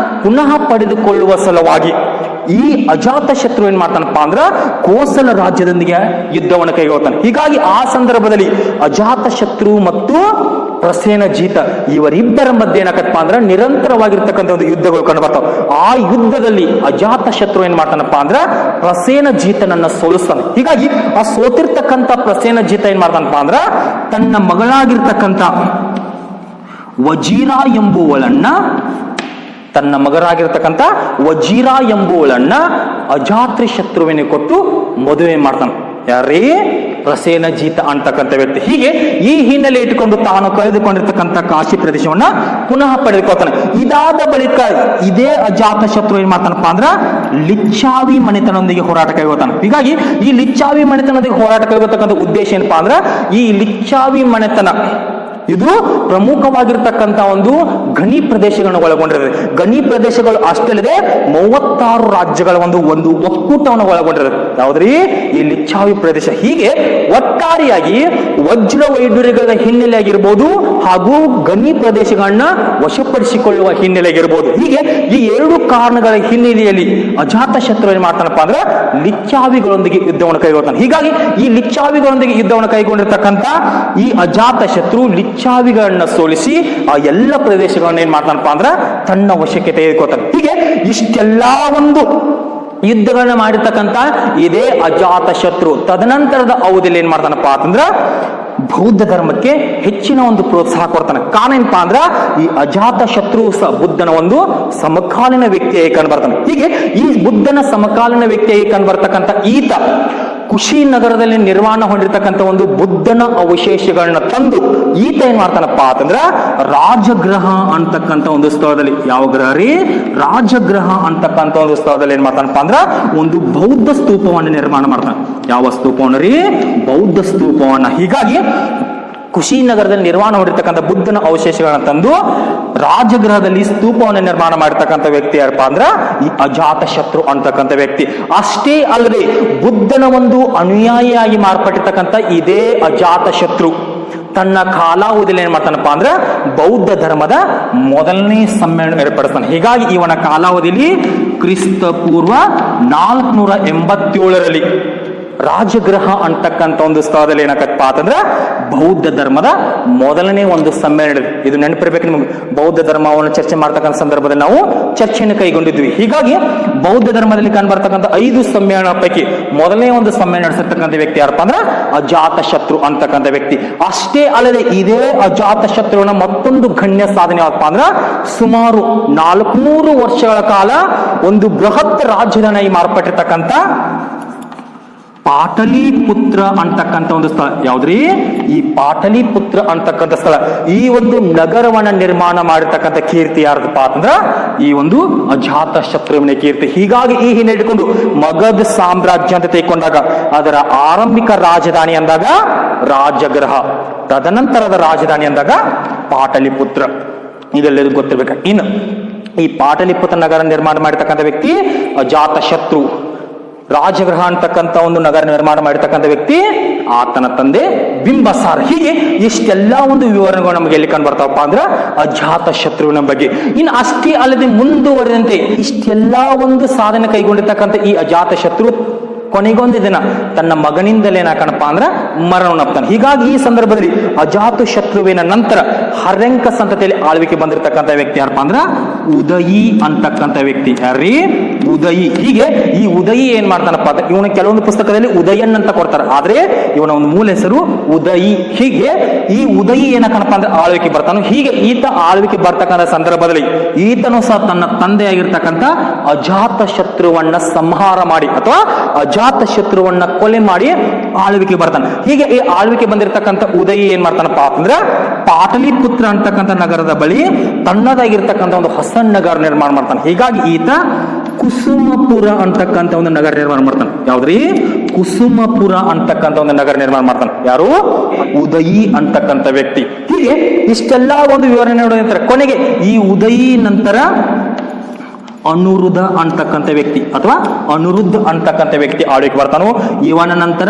ಪುನಃ ಪಡೆದುಕೊಳ್ಳುವ ಸಲುವಾಗಿ ಈ ಅಜಾತ ಶತ್ರು ಏನ್ ಮಾಡ್ತಾನಪ್ಪ ಅಂದ್ರ ಕೋಸಲ ರಾಜ್ಯದೊಂದಿಗೆ ಯುದ್ಧವನ್ನು ಕೈಗೊಳ್ತಾನೆ. ಹೀಗಾಗಿ ಆ ಸಂದರ್ಭದಲ್ಲಿ ಅಜಾತ ಶತ್ರು ಮತ್ತು ಪ್ರಸೇನಜೀತ ಇವರಿಬ್ಬರ ಮಧ್ಯೆ ಏನಾಗತ್ತಪ್ಪ ಅಂದ್ರ ನಿರಂತರವಾಗಿರ್ತಕ್ಕಂಥ ಒಂದು ಯುದ್ಧಗಳು ಕಂಡು ಬರ್ತಾವ. ಆ ಯುದ್ಧದಲ್ಲಿ ಅಜಾತ ಶತ್ರು ಏನ್ ಮಾಡ್ತಾನಪ್ಪ ಅಂದ್ರ ಪ್ರಸೇನಜೀತನನ್ನ ಸೋಲಿಸ್ತಾನೆ. ಹೀಗಾಗಿ ಆ ಸೋತಿರ್ತಕ್ಕಂಥ ಪ್ರಸೇನಜೀತ ಏನ್ ಮಾಡ್ತಾನಪ್ಪ ಅಂದ್ರ ತನ್ನ ಮಗಳಾಗಿರ್ತಕ್ಕಂಥ ವಜೀರಾ ಎಂಬುವಳನ್ನ ತನ್ನ ಮಗರಾಗಿರ್ತಕ್ಕಂಥ ವಜೀರಾ ಎಂಬುವಳನ್ನ ಅಜಾತ ಶತ್ರುವಿನ ಕೊಟ್ಟು ಮದುವೆ ಮಾಡ್ತಾನೆ. ಯಾರೇ ಪ್ರಸೇನಜೀತ ಅಂತಕ್ಕಂಥ ವ್ಯಕ್ತಿ. ಹೀಗೆ ಈ ಹಿನ್ನೆಲೆ ಇಟ್ಟುಕೊಂಡು ತಾನು ಕಳೆದುಕೊಂಡಿರ್ತಕ್ಕಂಥ ಕಾಶಿ ಪ್ರದೇಶವನ್ನ ಪುನಃ ಪಡೆದುಕೊಳ್ತಾನೆ. ಇದಾದ ಬಳಿಕ ಇದೇ ಅಜಾತ ಶತ್ರು ಏನ್ ಮಾಡ್ತಾನಪ್ಪ ಅಂದ್ರ ಲಿಚ್ಚಾವಿ ಮನೆತನದೊಂದಿಗೆ ಹೋರಾಟ ಕೈಗೊಳ್ತಾನೆ. ಹೀಗಾಗಿ ಈ ಲಿಚ್ಚಾವಿ ಮನೆತನದೊಂದಿಗೆ ಹೋರಾಟ ಕೈಗೊಳ್ತಕ್ಕಂಥ ಉದ್ದೇಶ ಏನಪ್ಪಾ ಅಂದ್ರ ಈ ಲಿಚ್ಚಾವಿ ಮನೆತನ ಇದು ಪ್ರಮುಖವಾಗಿರ್ತಕ್ಕಂಥ ಒಂದು ಗಣಿ ಪ್ರದೇಶಗಳನ್ನು ಒಳಗೊಂಡಿರುತ್ತೆ. ಗಣಿ ಪ್ರದೇಶಗಳು ಅಷ್ಟಲ್ಲದೆ 36 ರಾಜ್ಯಗಳ ಒಂದು ಒಕ್ಕೂಟವನ್ನು ಒಳಗೊಂಡಿರುತ್ತೆ. ಯಾವ್ದ್ರಿ ಈ ಲಿಚ್ಚಾವಿ ಪ್ರದೇಶ. ಹೀಗೆ ಒಟ್ಟಾರೆಯಾಗಿ ವಜ್ರ ವೈಡೂರ್ಯಗಳ ಹಿನ್ನೆಲೆ ಆಗಿರ್ಬೋದು ಹಾಗೂ ಗಣಿ ಪ್ರದೇಶಗಳನ್ನ ವಶಪಡಿಸಿಕೊಳ್ಳುವ ಹಿನ್ನೆಲೆ ಆಗಿರ್ಬೋದು. ಹೀಗೆ ಈ ಎರಡು ಕಾರಣಗಳ ಹಿನ್ನೆಲೆಯಲ್ಲಿ ಅಜಾತ ಶತ್ರು ಏನ್ ಮಾಡ್ತಾನಪ್ಪ ಅಂದ್ರೆ ಲಿಚ್ಚಾವಿಗಳೊಂದಿಗೆ ಯುದ್ಧವನ್ನು ಕೈಗೊಳ್ತಾನೆ. ಹೀಗಾಗಿ ಈ ಲಿಚ್ಚಾವಿಗಳೊಂದಿಗೆ ಯುದ್ಧವನ್ನು ಕೈಗೊಂಡಿರ್ತಕ್ಕಂಥ ಈ ಅಜಾತ ಶತ್ರು ಲಿಚ್ಚಾವಿಗಳನ್ನ ಸೋಲಿಸಿ ಆ ಎಲ್ಲ ಪ್ರದೇಶಗಳನ್ನ ಏನ್ ಮಾಡ್ತಾನಪ್ಪ ಅಂದ್ರ ತನ್ನ ವಶಕ್ಕೆ ತೆಗೆದುಕೊತಾನೆ. ಹೀಗೆ ಇಷ್ಟೆಲ್ಲಾ ಒಂದು ಯುದ್ಧಗಳನ್ನ ಮಾಡಿರ್ತಕ್ಕಂಥ ಇದೇ ಅಜಾತ ಶತ್ರು ತದನಂತರದ ಅವಧಿಯಲ್ಲಿ ಏನ್ ಮಾಡ್ತಾನಪ್ಪ ಅಂತಂದ್ರ ಬೌದ್ಧ ಧರ್ಮಕ್ಕೆ ಹೆಚ್ಚಿನ ಒಂದು ಪ್ರೋತ್ಸಾಹ ಕೊಡ್ತಾನೆ. ಕಾರಣ ಏನಪ್ಪಾ ಅಂದ್ರ ಈ ಅಜಾತ ಶತ್ರು ಬುದ್ಧನ ಒಂದು ಸಮಕಾಲೀನ ವ್ಯಕ್ತಿಯಾಗಿ ಕಂಡು ಬರ್ತಾನೆ. ಹೀಗೆ ಈ ಬುದ್ಧನ ಸಮಕಾಲೀನ ವ್ಯಕ್ತಿಯಾಗಿ ಕಂಡು ಬರ್ತಕ್ಕಂಥ ಈತ ಕುಶಿನಗರದಲ್ಲಿ ನಿರ್ಮಾಣ ಹೊಂದಿರತಕ್ಕಂಥ ಒಂದು ಬುದ್ಧನ ಅವಶೇಷಗಳನ್ನ ತಂದು ಈತ ಏನ್ ಮಾಡ್ತಾನಪ್ಪ ಅಂತಂದ್ರ ರಾಜಗೃಹ ಅಂತಕ್ಕಂಥ ಒಂದು ಸ್ಥಳದಲ್ಲಿ, ಯಾವ ಗ್ರಹ ರೀ ರಾಜಗೃಹ ಅಂತಕ್ಕಂಥ ಒಂದು ಸ್ಥಳದಲ್ಲಿ ಏನ್ ಮಾಡ್ತಾನಪ್ಪ ಅಂದ್ರ ಒಂದು ಬೌದ್ಧ ಸ್ತೂಪವನ್ನು ನಿರ್ಮಾಣ ಮಾಡ್ತಾನೆ. ಯಾವ ಸ್ತೂಪವನ್ನ ರೀ ಬೌದ್ಧ ಸ್ತೂಪವನ್ನ. ಹೀಗಾಗಿ ಕುಶಿನಗರದಲ್ಲಿ ನಿರ್ಮಾಣ ಹೊಂದಿರತಕ್ಕಂಥ ಬುದ್ಧನ ಅವಶೇಷಗಳನ್ನ ತಂದು ರಾಜಗೃಹದಲ್ಲಿ ಸ್ತೂಪವನ್ನು ನಿರ್ಮಾಣ ಮಾಡಿರ್ತಕ್ಕಂಥ ವ್ಯಕ್ತಿ ಯಾರಪ್ಪ ಅಂದ್ರ ಈ ಅಜಾತ ಶತ್ರು ಅಂತಕ್ಕಂಥ ವ್ಯಕ್ತಿ. ಅಷ್ಟೇ ಅಲ್ಲದೆ ಬುದ್ಧನ ಒಂದು ಅನುಯಾಯಿಯಾಗಿ ಮಾರ್ಪಟ್ಟಿರ್ತಕ್ಕಂಥ ಇದೇ ಅಜಾತ ಶತ್ರು ತನ್ನ ಕಾಲಾವಧಿಯಲ್ಲಿ ಏನ್ ಮಾಡ್ತಾನಪ್ಪ ಅಂದ್ರ ಬೌದ್ಧ ಧರ್ಮದ ಮೊದಲನೇ ಸಮ್ಮೇಳನ ಏರ್ಪಡಿಸ್ತಾನೆ. ಹೀಗಾಗಿ ಇವನ ಕಾಲಾವಧಿಯಲ್ಲಿ ಕ್ರಿಸ್ತ ಪೂರ್ವ 487ರಲ್ಲಿ ರಾಜಗೃಹ ಅಂತಕ್ಕಂಥ ಒಂದು ಸ್ಥಳದಲ್ಲಿ ಏನಾಗತ್ತಪ್ಪ ಅಂತಂದ್ರ ಬೌದ್ಧ ಧರ್ಮದ ಮೊದಲನೇ ಒಂದು ಸಮ್ಮೇಳನ. ಇದು ನೆನಪಿರ್ಬೇಕು ನಿಮ್ಗೆ. ಬೌದ್ಧ ಧರ್ಮವನ್ನು ಚರ್ಚೆ ಮಾಡ್ತಕ್ಕಂಥ ಸಂದರ್ಭದಲ್ಲಿ ನಾವು ಚರ್ಚೆಯನ್ನು ಕೈಗೊಂಡಿದ್ವಿ. ಹೀಗಾಗಿ ಬೌದ್ಧ ಧರ್ಮದಲ್ಲಿ ಕಂಡು ಬರ್ತಕ್ಕಂಥ 5 ಸಮ್ಮೇಳನ ಪೈಕಿ ಮೊದಲನೇ ಒಂದು ಸಮ್ಮೇಳನ ನಡೆಸತಕ್ಕಂಥ ವ್ಯಕ್ತಿ ಯಾರಪ್ಪ ಅಂದ್ರ ಅಜಾತ ಶತ್ರು ಅಂತಕ್ಕಂಥ ವ್ಯಕ್ತಿ. ಅಷ್ಟೇ ಅಲ್ಲದೆ ಇದೇ ಅಜಾತ ಶತ್ರುವಿನ ಮತ್ತೊಂದು ಗಣ್ಯ ಸಾಧನೆ ಯಾವಪ್ಪ ಅಂದ್ರ ಸುಮಾರು 400 ವರ್ಷಗಳ ಕಾಲ ಒಂದು ಬೃಹತ್ ರಾಜಧಾನಿಯಾಗಿ ಮಾರ್ಪಟ್ಟಿರ್ತಕ್ಕಂಥ ಪಾಟಲಿಪುತ್ರ ಅಂತಕ್ಕಂಥ ಒಂದು ಸ್ಥಳ. ಯಾವ್ದ್ರಿ ಈ ಪಾಟಲಿಪುತ್ರ ಅಂತಕ್ಕಂಥ ಸ್ಥಳ. ಈ ಒಂದು ನಗರವನ್ನ ನಿರ್ಮಾಣ ಮಾಡಿರ್ತಕ್ಕಂಥ ಕೀರ್ತಿ ಯಾರದಪ್ಪ ಅಂತಂದ್ರ ಈ ಒಂದು ಅಜಾತ ಶತ್ರುವಿನ ಕೀರ್ತಿ. ಹೀಗಾಗಿ ಈ ಹಿನ್ನೆಲೆ ಇಟ್ಕೊಂಡು ಮಗಧ ಸಾಮ್ರಾಜ್ಯ ಅಂತ ತೆಗೆದುಕೊಂಡಾಗ ಅದರ ಆರಂಭಿಕ ರಾಜಧಾನಿ ಅಂದಾಗ ರಾಜಗೃಹ, ತದನಂತರದ ರಾಜಧಾನಿ ಅಂದಾಗ ಪಾಟಲಿಪುತ್ರ. ಇದೆಲ್ಲರಿಗೂ ಗೊತ್ತಿರ್ಬೇಕು. ಇನ್ನು ಈ ಪಾಟಲಿಪುತ್ರ ನಗರ ನಿರ್ಮಾಣ ಮಾಡಿರ್ತಕ್ಕಂಥ ವ್ಯಕ್ತಿ ಅಜಾತ ಶತ್ರು. ರಾಜಗೃಹ ಅಂತಕ್ಕಂಥ ಒಂದು ನಗರ ನಿರ್ಮಾಣ ಮಾಡಿರ್ತಕ್ಕಂಥ ವ್ಯಕ್ತಿ ಆತನ ತಂದೆ ಬಿಂಬಸಾರ. ಹೀಗೆ ಇಷ್ಟೆಲ್ಲಾ ಒಂದು ವಿವರಣೆಗಳು ನಮಗೆ ಎಲ್ಲಿ ಕಂಡು ಬರ್ತಾವಪ್ಪ ಅಂದ್ರ ಅಜಾತ ಶತ್ರುವಿನ ಬಗ್ಗೆ. ಇನ್ನು ಅಷ್ಟೇ ಅಲ್ಲದೆ ಮುಂದುವರೆದಂತೆ ಇಷ್ಟೆಲ್ಲಾ ಒಂದು ಸಾಧನೆ ಕೈಗೊಂಡಿರ್ತಕ್ಕಂಥ ಈ ಅಜಾತ ಶತ್ರು ಕೊನೆಗೊಂದು ದಿನ ತನ್ನ ಮಗನಿಂದಲೇ ಏನಾಕಣಪ್ಪ ಅಂದ್ರ ಮರಣವನ್ನಪ್ತಾನೆ. ಹೀಗಾಗಿ ಈ ಸಂದರ್ಭದಲ್ಲಿ ಅಜಾತ ಶತ್ರುವಿನ ನಂತರ ಹರ್ಯಂಕ ಸಂತತಿಯಲ್ಲಿ ಆಳ್ವಿಕೆ ಬಂದಿರತಕ್ಕಂಥ ವ್ಯಕ್ತಿ ಯಾರಪ್ಪ ಅಂದ್ರ ಉದಯಿ ಅಂತಕ್ಕಂಥ ವ್ಯಕ್ತಿ. ಯಾರೀ ಉದಯಿ. ಹೀಗೆ ಈ ಉದಯಿ ಏನ್ ಮಾಡ್ತಾನಪ್ಪ ಅಂತ ಇವನ ಕೆಲವೊಂದು ಪುಸ್ತಕದಲ್ಲಿ ಉದಯನ್ ಅಂತ ಕೊಡ್ತಾರೆ, ಆದ್ರೆ ಇವನ ಒಂದು ಮೂಲ ಹೆಸರು ಉದಯಿ. ಹೀಗೆ ಈ ಉದಯಿ ಏನಕ್ಕನಪ್ಪ ಅಂದ್ರೆ ಆಳ್ವಿಕೆ ಬರ್ತಾನೆ. ಹೀಗೆ ಈತ ಆಳ್ವಿಕೆ ಬರ್ತಕ್ಕಂಥ ಸಂದರ್ಭದಲ್ಲಿ ಈತನು ಸಹ ತನ್ನ ತಂದೆಯಾಗಿರ್ತಕ್ಕಂಥ ಅಜಾತ ಶತ್ರುವನ್ನ ಸಂಹಾರ ಮಾಡಿ ಅಥವಾ ಅಜಾತ ಶತ್ರುವನ್ನ ಕೊಲೆ ಮಾಡಿ ಆಳ್ವಿಕೆ ಬರ್ತಾನೆ. ಹೀಗೆ ಈ ಆಳ್ವಿಕೆ ಬಂದಿರತಕ್ಕಂಥ ಉದಯಿ ಏನ್ ಮಾಡ್ತಾನಪ್ಪ ಅಂತಂದ್ರೆ ಪಾಟಲಿಪುತ್ರ ಅಂತಕ್ಕಂಥ ನಗರದ ಬಳಿ ತನ್ನದಾಗಿರ್ತಕ್ಕಂಥ ಒಂದು ಹೊಸ ನಗರ ನಿರ್ಮಾಣ ಮಾಡ್ತಾನೆ. ಹೀಗಾಗಿ ಈತ ಕುಸುಮಪುರ ಅಂತಕ್ಕಂಥ ಒಂದು ನಗರ ನಿರ್ಮಾಣ ಮಾಡ್ತಾನೆ. ಯಾವ್ದ್ರಿ ಕುಸುಮಪುರ ಅಂತಕ್ಕಂಥ ಒಂದು ನಗರ ನಿರ್ಮಾಣ ಮಾಡ್ತಾನೆ. ಯಾರು ಉದಯಿ ಅಂತಕ್ಕಂಥ ವ್ಯಕ್ತಿ. ಹೀಗೆ ಇಷ್ಟೆಲ್ಲಾ ಒಂದು ವಿವರಣೆ ನೋಡಿದ್ರೆ ಕೊನೆಗೆ ಈ ಉದಯಿ ನಂತರ ಅನುರುದ್ಧ ಅಂತಕ್ಕಂಥ ವ್ಯಕ್ತಿ ಅಥವಾ ಅನುರುದ್ಧ ಅಂತಕ್ಕಂಥ ವ್ಯಕ್ತಿ ಆಳ್ವಿಕೆ ಬರ್ತಾನೋ. ಇವನ ನಂತರ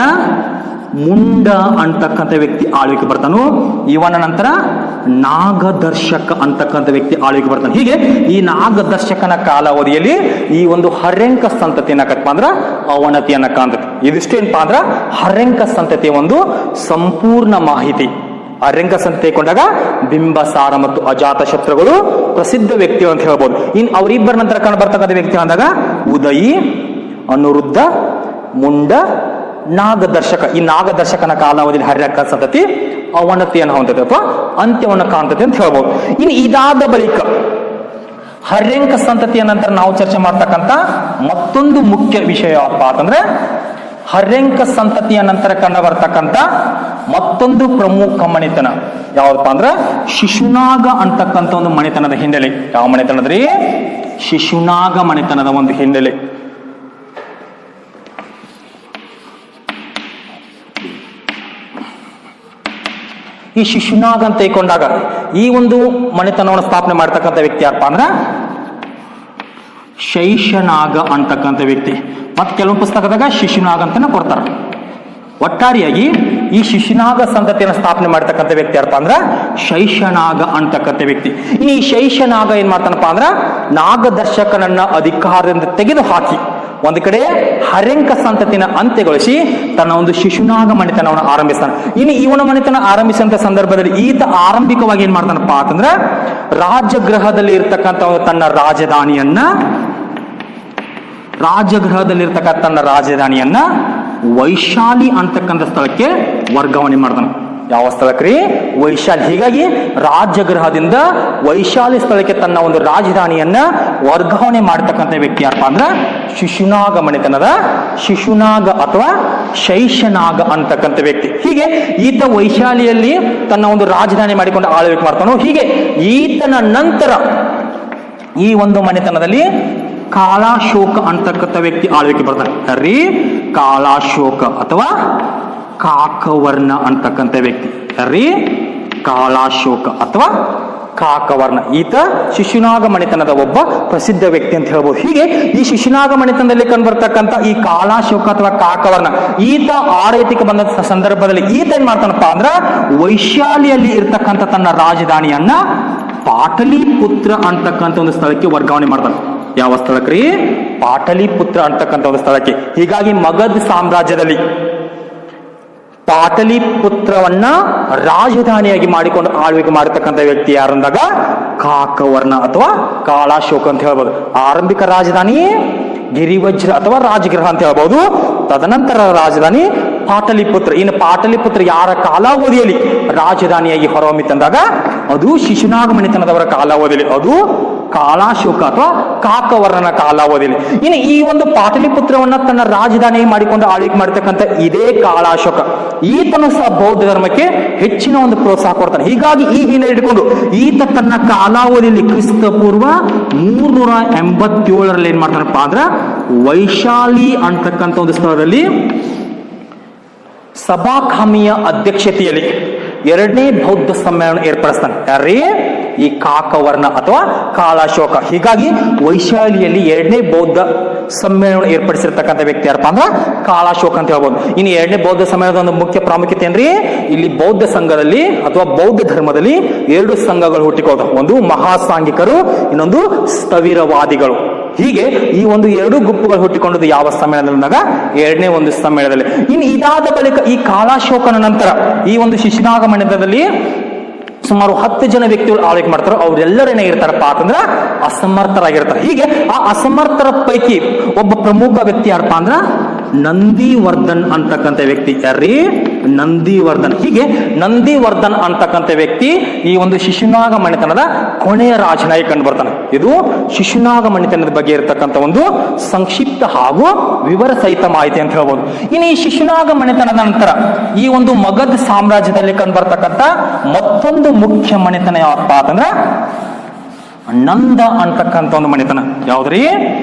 ಮುಂಡ ಅಂತಕ್ಕಂಥ ವ್ಯಕ್ತಿ ಆಳ್ವಿಕೆ ಬರ್ತಾನೋ. ಇವನ ನಂತರ ನಾಗದರ್ಶಕ ಅಂತಕ್ಕಂಥ ವ್ಯಕ್ತಿ ಆಳ್ವಿಕೆ ಬರ್ತಾನೆ. ಹೀಗೆ ಈ ನಾಗದರ್ಶಕನ ಕಾಲಾವಧಿಯಲ್ಲಿ ಈ ಒಂದು ಹರ್ಯಂಕ ಸಂತತಿ ಏನಕ್ಕಪ್ಪ ಅಂದ್ರ ಅವನತಿಯನ್ನ ಕಾಣ್ತದೆ. ಇದಿಷ್ಟೇನಪ್ಪ ಅಂದ್ರ ಹರ್ಯಂಕ ಸಂತತಿಯ ಒಂದು ಸಂಪೂರ್ಣ ಮಾಹಿತಿ. ಹರ್ಯಂಕ ಸಂತತಿ ಕೊಂಡಾಗ ಬಿಂಬಸಾರ ಮತ್ತು ಅಜಾತ ಶತ್ರುಗಳು ಪ್ರಸಿದ್ಧ ವ್ಯಕ್ತಿಗಳು ಅಂತ ಹೇಳ್ಬೋದು. ಇನ್ ಅವರಿಬ್ಬರ ನಂತರ ಕಂಡು ಬರ್ತಕ್ಕಂಥ ವ್ಯಕ್ತಿ ಅಂದಾಗ ಉದಯಿ, ಅನುರುದ್ಧ, ಮುಂಡ, ನಾಗದರ್ಶಕ. ಈ ನಾಗದರ್ಶಕನ ಕಾಲಾವಧಿಯಲ್ಲಿ ಹರ್ಯಂಕ ಸಂತತಿ ಅವನತಿಯನ್ನು ಹೊಂದತೆ ಅಥವಾ ಅಂತ್ಯವನ್ನು ಕಾಣ್ತದೆ ಅಂತ ಹೇಳ್ಬೋದು. ಇನ್ನು ಇದಾದ ಬಳಿಕ ಹರ್ಯಂಕ ಸಂತತಿಯ ನಂತರ ನಾವು ಚರ್ಚೆ ಮಾಡ್ತಕ್ಕಂಥ ಮತ್ತೊಂದು ಮುಖ್ಯ ವಿಷಯ ಯಾವಪ್ಪ ಅಂತಂದ್ರೆ ಹರ್ಯಂಕ ಸಂತತಿಯ ನಂತರ ಕಂಡು ಬರ್ತಕ್ಕಂಥ ಮತ್ತೊಂದು ಪ್ರಮುಖ ಮಣಿತನ ಯಾವಪ್ಪ ಅಂದ್ರ ಶಿಶುನಾಗ ಅಂತಕ್ಕಂಥ ಒಂದು ಮಣಿತನದ ಹಿನ್ನೆಲೆ. ಯಾವ ಮಣಿತನದ್ರಿ? ಶಿಶುನಾಗ ಮಣಿತನದ ಒಂದು ಹಿನ್ನೆಲೆ. ಈ ಶಿಶುನಾಗ ಅಂತ ತೈಕೊಂಡಾಗ ಈ ಒಂದು ಮಣಿತನವನ್ನು ಸ್ಥಾಪನೆ ಮಾಡ್ತಕ್ಕಂಥ ವ್ಯಕ್ತಿ ಯಾರಪ್ಪ ಅಂದ್ರ ಶೈಶನಾಗ ಅಂತಕ್ಕಂಥ ವ್ಯಕ್ತಿ. ಮತ್ತೆ ಕೆಲವು ಪುಸ್ತಕದಾಗ ಶಿಶುನಾಗ ಅಂತಾನೆ ಕೊಡ್ತಾರ. ಒಟ್ಟಾರೆಯಾಗಿ ಈ ಶಿಶುನಾಗ ಸಂತತಿಯನ್ನು ಸ್ಥಾಪನೆ ಮಾಡ್ತಕ್ಕಂಥ ವ್ಯಕ್ತಿ ಯಾರಪ್ಪ ಅಂದ್ರ ಶೈಶನಾಗ ಅಂತಕ್ಕಂಥ ವ್ಯಕ್ತಿ. ಈ ಶೈಶನಾಗ ಏನ್ ಮಾಡ್ತಾನಪ್ಪ ಅಂದ್ರ ನಾಗದರ್ಶಕನನ್ನ ಅಧಿಕಾರದಿಂದ ತೆಗೆದು ಹಾಕಿ ಒಂದು ಕಡೆ ಹರ್ಯಂಕ ಸಂತತಿನ ಅಂತ್ಯಗೊಳಿಸಿ ತನ್ನ ಒಂದು ಶಿಶುನಾಗ ಮಣಿತನವನ್ನು ಆರಂಭಿಸ್ತಾನೆ. ಇನ್ನು ಇವನ ಮಣಿತನ ಆರಂಭಿಸಿದಂತ ಸಂದರ್ಭದಲ್ಲಿ ಈತ ಆರಂಭಿಕವಾಗಿ ಏನ್ ಮಾಡ್ತಾನಪ್ಪ ಅಂತಂದ್ರ ರಾಜಗೃಹದಲ್ಲಿ ಇರ್ತಕ್ಕಂಥ ತನ್ನ ರಾಜಧಾನಿಯನ್ನ ವೈಶಾಲಿ ಅಂತಕ್ಕಂಥ ಸ್ಥಳಕ್ಕೆ ವರ್ಗಾವಣೆ ಮಾಡ್ತಾನೆ. ಯಾವ ಸ್ಥಳಕ್ರಿ? ವೈಶಾಲಿ. ಹೀಗಾಗಿ ರಾಜಗೃಹದಿಂದ ವೈಶಾಲಿ ಸ್ಥಳಕ್ಕೆ ತನ್ನ ಒಂದು ರಾಜಧಾನಿಯನ್ನ ವರ್ಗಾವಣೆ ಮಾಡತಕ್ಕಂಥ ವ್ಯಕ್ತಿ ಯಾರಪ್ಪ ಅಂದ್ರ ಶಿಶುನಾಗ ಮಣಿತನದ ಶಿಶುನಾಗ ಅಥವಾ ಶೈಶನಾಗ ಅಂತಕ್ಕಂಥ ವ್ಯಕ್ತಿ. ಹೀಗೆ ಈತ ವೈಶಾಲಿಯಲ್ಲಿ ತನ್ನ ಒಂದು ರಾಜಧಾನಿ ಮಾಡಿಕೊಂಡು ಆಳ್ವಿಕೆ ಮಾಡ್ತಾನೋ. ಹೀಗೆ ಈತನ ನಂತರ ಈ ಒಂದು ಮನೆತನದಲ್ಲಿ ಕಾಳಾಶೋಕ ಅಂತಕ್ಕಂಥ ವ್ಯಕ್ತಿ ಆಳ್ವಿಕೆ ಬರ್ತಾನೆ. ರೀ ಕಾಳಾಶೋಕ ಅಥವಾ ಕಾಕವರ್ಣ ಅಂತಕ್ಕಂಥ ವ್ಯಕ್ತಿ. ರೀ ಕಾಳಾಶೋಕ ಅಥವಾ ಕಾಕವರ್ಣ. ಈತ ಶಿಶುನಾಗ ಮಣಿತನದ ಒಬ್ಬ ಪ್ರಸಿದ್ಧ ವ್ಯಕ್ತಿ ಅಂತ ಹೇಳ್ಬೋದು. ಹೀಗೆ ಈ ಶಿಶುನಾಗ ಮಣಿತನದಲ್ಲಿ ಕಂಡುಬರ್ತಕ್ಕಂಥ ಈ ಕಾಳಾಶೋಕ ಅಥವಾ ಕಾಕವರ್ಣ ಈತ ಆಡಳಿತಕ್ಕೆ ಬಂದ ಸಂದರ್ಭದಲ್ಲಿ ಈತ ಏನ್ ಮಾಡ್ತಾನಪ್ಪ ಅಂದ್ರ ವೈಶಾಲಿಯಲ್ಲಿ ಇರ್ತಕ್ಕಂಥ ತನ್ನ ರಾಜಧಾನಿಯನ್ನ ಪಾಟಲಿಪುತ್ರ ಅಂತಕ್ಕಂಥ ಒಂದು ಸ್ಥಳಕ್ಕೆ ವರ್ಗಾವಣೆ ಮಾಡ್ತಾನೆ. ಯಾವ ಸ್ಥಳಕ್ರಿ? ಪಾಟಲಿಪುತ್ರ ಅಂತಕ್ಕಂಥ ಒಂದು ಸ್ಥಳಕ್ಕೆ. ಹೀಗಾಗಿ ಮಗಧ ಸಾಮ್ರಾಜ್ಯದಲ್ಲಿ ಪಾಟಲಿಪುತ್ರವನ್ನ ರಾಜಧಾನಿಯಾಗಿ ಮಾಡಿಕೊಂಡು ಆಳ್ವಿಕೆ ಮಾಡತಕ್ಕಂಥ ವ್ಯಕ್ತಿ ಯಾರಂದಾಗ ಕಾಕವರ್ಣ ಅಥವಾ ಕಾಳಾಶೋಕ ಅಂತ ಹೇಳ್ಬೋದು. ಆರಂಭಿಕ ರಾಜಧಾನಿ ಗಿರಿವಜ್ರ ಅಥವಾ ರಾಜಗೃಹ ಅಂತ ಹೇಳ್ಬೋದು. ತದನಂತರ ರಾಜಧಾನಿ ಪಾಟಲಿಪುತ್ರ. ಇನ್ನು ಪಾಟಲಿಪುತ್ರ ಯಾರ ಕಾಲಾವಧಿಯಲ್ಲಿ ರಾಜಧಾನಿಯಾಗಿ ಹೊರಹೊಮ್ಮಿತಂದಾಗ ಅದು ಶಿಶುನಾಗ ಮಣಿತನದವರ ಕಾಲಾವಧಿಯಲ್ಲಿ, ಅದು ಕಾಳಾಶೋಕ ಅಥವಾ ಕಾಕವರ್ಣನ ಕಾಲಾವಧಿಯಲ್ಲಿ. ಇನ್ನು ಈ ಒಂದು ಪಾಟಲಿಪುತ್ರವನ್ನ ತನ್ನ ರಾಜಧಾನಿಯಾಗಿ ಮಾಡಿಕೊಂಡು ಆಳ್ವಿಕೆ ಮಾಡತಕ್ಕಂಥ ಇದೇ ಕಾಳಾಶೋಕ ಈತನು ಸಹ ಬೌದ್ಧ ಧರ್ಮಕ್ಕೆ ಹೆಚ್ಚಿನ ಒಂದು ಪ್ರೋತ್ಸಾಹ ಕೊಡ್ತಾನೆ. ಹೀಗಾಗಿ ಈ ಹಿನ್ನೆಲೆ ಇಟ್ಕೊಂಡು ಈತ ತನ್ನ ಕಾಲಾವಧಿಯಲ್ಲಿ ಕ್ರಿಸ್ತ ಪೂರ್ವ 387ರಲ್ಲಿ ಏನ್ ಮಾಡ್ತಾನಪ್ಪ ಅಂದ್ರ ವೈಶಾಲಿ ಅಂತಕ್ಕಂಥ ಒಂದು ಸ್ಥಳದಲ್ಲಿ ಸಭಾಖಾಮಿಯ ಅಧ್ಯಕ್ಷತೆಯಲ್ಲಿ 2ನೇ ಬೌದ್ಧ ಸಮ್ಮೇಳನ ಏರ್ಪಡಿಸ್ತಾನೆ. ಯಾರೇ? ಈ ಕಾಕವರ್ಣ ಅಥವಾ ಕಾಳಾಶೋಕ. ಹೀಗಾಗಿ ವೈಶಾಲಿಯಲ್ಲಿ 2ನೇ ಬೌದ್ಧ ಸಮ್ಮೇಳನ ಏರ್ಪಡಿಸಿರ್ತಕ್ಕಂಥ ವ್ಯಕ್ತಿ ಯಾರಪ್ಪ ಅಂದ್ರ ಕಾಳಾಶೋಕ ಅಂತ ಹೇಳ್ಬೋದು. ಇನ್ನು 2ನೇ ಬೌದ್ಧ ಸಮ್ಮೇಳನದ ಒಂದು ಮುಖ್ಯ ಪ್ರಾಮುಖ್ಯತೆ ಏನ್ರಿ? ಇಲ್ಲಿ ಬೌದ್ಧ ಸಂಘದಲ್ಲಿ ಅಥವಾ ಬೌದ್ಧ ಧರ್ಮದಲ್ಲಿ 2 ಸಂಘಗಳು ಹುಟ್ಟಿಕೋದು. ಒಂದು ಮಹಾಸಾಂಘಿಕರು, ಇನ್ನೊಂದು ಸ್ಥವಿರವಾದಿಗಳು. ಹೀಗೆ ಈ ಒಂದು 2 ಗುಂಪುಗಳು ಹುಟ್ಟಿಕೊಂಡದ್ದು ಯಾವ ಸಮ್ಮೇಳನದಾಗ? 2ನೇ ಒಂದು ಸಮ್ಮೇಳನದಲ್ಲಿ. ಇನ್ನು ಇದಾದ ಬಳಿಕ ಈ ಕಾಳಾಶೋಕನ ನಂತರ ಈ ಒಂದು ಶಿಶುನಾಗ ಮಣಿತನದಲ್ಲಿ ಸುಮಾರು 10 ಜನ ವ್ಯಕ್ತಿಗಳು ಆಳ್ವಿಕೆ ಮಾಡ್ತಾರೆ. ಅವರೆಲ್ಲರೇನಾಗಿರ್ತಾರಪ್ಪ ಅಂತಂದ್ರ ಅಸಮರ್ಥರಾಗಿರ್ತಾರೆ. ಹೀಗೆ ಆ ಅಸಮರ್ಥರ ಪೈಕಿ ಒಬ್ಬ ಪ್ರಮುಖ ವ್ಯಕ್ತಿ ಯಾರಪ್ಪ ಅಂದ್ರ ನಂದಿವರ್ಧನ್ ಅಂತಕ್ಕಂಥ ವ್ಯಕ್ತಿ. ಯಾರೀ? ನಂದಿವರ್ಧನ್. ಹೀಗೆ ನಂದಿವರ್ಧನ್ ಅಂತಕ್ಕಂಥ ವ್ಯಕ್ತಿ ಈ ಒಂದು ಶಿಶುನಾಗ ಮಣಿತನದ ಕೊನೆಯ ರಾಜನಾಗಿ ಕಂಡು ಬರ್ತಾನೆ. ಇದು ಶಿಶುನಾಗ ಮಣಿತನದ ಬಗ್ಗೆ ಇರತಕ್ಕಂಥ ಒಂದು ಸಂಕ್ಷಿಪ್ತ ಹಾಗೂ ವಿವರ ಸಹಿತ ಮಾಹಿತಿ ಅಂತ ಹೇಳ್ಬೋದು. ಇನ್ನು ಈ ಶಿಶುನಾಗ ಮಣಿತನದ ನಂತರ ಈ ಒಂದು ಮಗಧ ಸಾಮ್ರಾಜ್ಯದಲ್ಲಿ ಕಂಡು ಬರ್ತಕ್ಕಂಥ ಮತ್ತೊಂದು ಮುಖ್ಯ ಮಣಿತನ ಯಾವಪ್ಪ ಅಂತಂದ್ರ ನಂದ ಅಂತಕ್ಕಂಥ ಒಂದು ಮಣಿತನ. ಯಾವ್ದ್ರಿ?